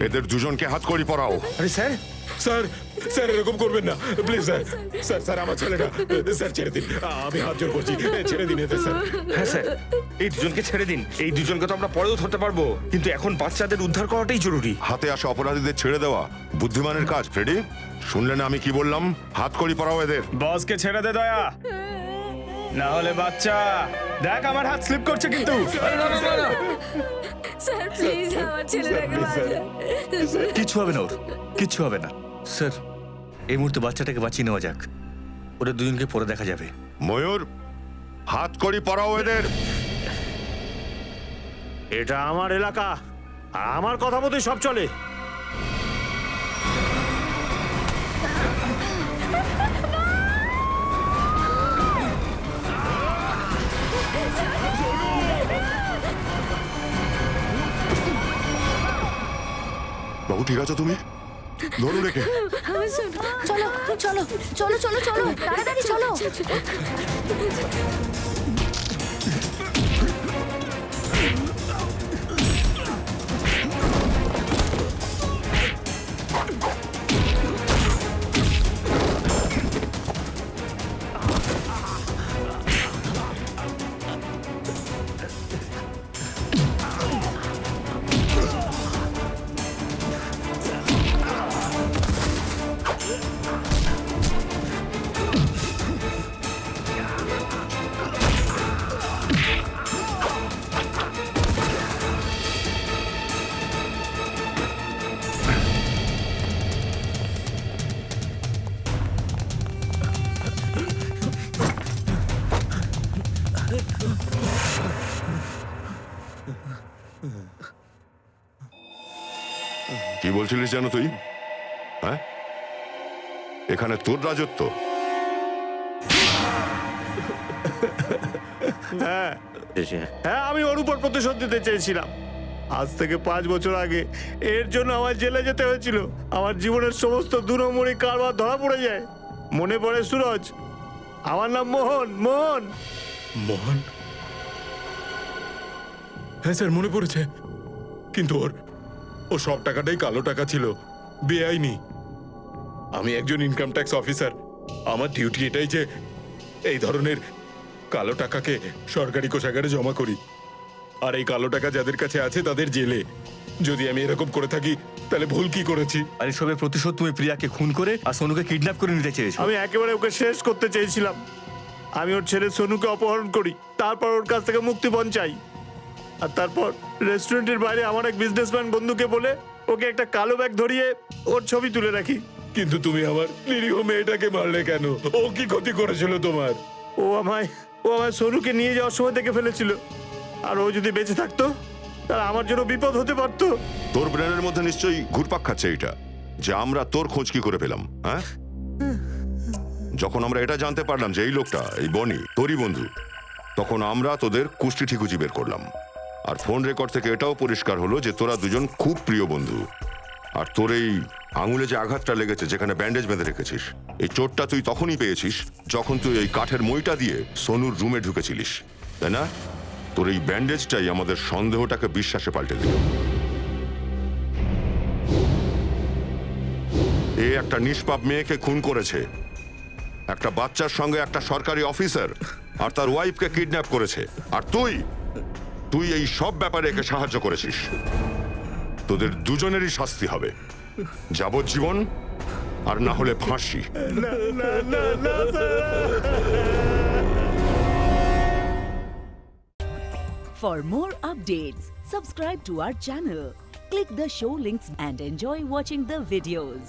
Speaker 11: এদের দুজনকে হাত করি পরাও।
Speaker 18: আরে স্যার, স্যার, স্যার এরকম করবেন না প্লিজ স্যার। স্যার, স্যার আমার ছেলেটা, স্যার ছেড়ে দিন, আমি হাত জোর করছি, ছেড়ে দিন এদের স্যার।
Speaker 12: হ্যাঁ স্যার, এই দুজনকে ছেড়ে দিন। এই দুজনকে তো আমরা পরেও ধরতে পারবো, কিন্তু এখন বাচ্চাদের উদ্ধার করাটাই জরুরি।
Speaker 11: হাতে আসা অপরাধীদের ছেড়ে দেওয়া বুদ্ধিমানের কাজ। ফ্রেডি, শুনলে না আমি কি বললাম? হাত করি পরাও এদের।
Speaker 16: বসকে ছেড়ে দে দয়া, না হলে বাচ্চা দেখ আমার হাত স্লিপ করছে কিন্তু।
Speaker 7: স্যার প্লিজ আমার ছেলেটাকে বাঁচান।
Speaker 6: কিচ্ছু হবে না ওর, কিচ্ছু হবে না। স্যার, এই মুহূর্তে বাচ্চাটাকে বাঁচিয়ে নেওয়া যাক, ওরা দুজনকে পরে দেখা যাবে।
Speaker 11: ময়ূর, হাত করি পরাও এদের।
Speaker 1: এটা আমার এলাকা, আর আমার কথা মতোই সব চলে।
Speaker 11: বাবু ঠিক আছো তুমি? ধরু রেখে।
Speaker 15: চলো চলো চলো চলো চলো তাড়াতাড়ি চলো।
Speaker 11: কি বলছিলিস জানো তুই? হ্যাঁ, এখানে তোর রাজত্ব?
Speaker 1: হ্যাঁ, হ্যাঁ, আমি ওর উপর প্রতিশোধ দিতে চেয়েছিলাম। আজ থেকে 5 বছর আগে এর জন্য আমার জেলে যেতে হয়েছিল। আমার জীবনের সমস্ত দুরমণি কারবার ধরা পড়ে যায়। মনে পড়ে সুরজ? আমার নাম মোহন। মোহন।
Speaker 18: মোহন? হ্যাঁ স্যার, মনে পড়েছে, কিন্তু ও সব টাকাটাই কালো টাকা ছিল, বেআইনি। আমি একজন ইনকাম ট্যাক্স অফিসার, আমার ডিউটি এটাই যে
Speaker 2: এই ধরনের কালো টাকাকে সরকারি কোষাগারে জমা করি, আর এই কালো টাকা যাদের কাছে আছে তাদের জেলে। যদি আমি এরকম করে থাকি তাহলে ভুল কি করেছি?
Speaker 6: আর এসবের প্রতিশোধ তুমি প্রিয়াকে খুন করে আর সোনুকে কিডন্যাপ করে নিতে চেয়েছো।
Speaker 1: আমি একেবারে ওকে শেষ করতে চেয়েছিলাম। আমি ওর ছেলে সোনুকে অপহরণ করি, তারপর ওর কাছ থেকে মুক্তিপণ চাই, আর তারপর রেস্টুরেন্টের বাইরে আমার এক বিজনেসম্যান বন্ধুকে বলে ওকে একটা কালো ব্যাগ ধরিয়ে ওর ছবি তুলে রাখি।
Speaker 2: কিন্তু তুমি আমার নিরীহ মেয়েটাকে মারলে কেন? ও কি ক্ষতি করেছিল তোমার?
Speaker 1: ও আমায় সোনুকে নিয়ে যাওয়ার সময় দেখে ফেলেছিল, আর ও যদি বেঁচে থাকতো তাহলে আমার জন্য বিপদ হতে পারতো।
Speaker 11: তোর ব্রেনের মধ্যে নিশ্চয়ই ঘুরপাক খাচ্ছে এটা, যে আমরা তোর খোঁজ কি করে পেলাম। হ্যাঁ, যখন আমরা এটা জানতে পারলাম যে এই লোকটা, এই বনি তোরই বন্ধু, তখন আমরা তোদের কুষ্টি ঠিকুজি বের করলাম। আর ফোন রেকর্ড থেকে এটাও পরিষ্কার হলো যে তোরা দুজন খুব প্রিয় বন্ধু। আর তোর এই আঙুলে যে আঘাতটা লেগেছে, যেখানে ব্যান্ডেজ বেঁধে রেখেছিস, এই চোটটা তুই তখনই পেয়েছিস যখন তুই এই কাঠের মইটা দিয়ে সোনুর রুমে ঢুকেছিলিস, তাই না? তোর এই ব্যান্ডেজটাই আমাদের সন্দেহটাকে বিশ্বাসে পাল্টে দিল। এ একটা নিষ্পাপ মেয়েকে খুন করেছে, একটা বাচ্চার সঙ্গে একটা সরকারি অফিসার আর তার ওয়াইফকে কিডন্যাপ করেছে, আর তুই এই সব ব্যাপারে একে সাহায্য করেছিস। তোদের দুজনেরই শাস্তি হবে, যাবজ্জীবন আর না হলে ফাঁসি।
Speaker 19: For more updates, subscribe to our channel, click the show links and enjoy watching the videos.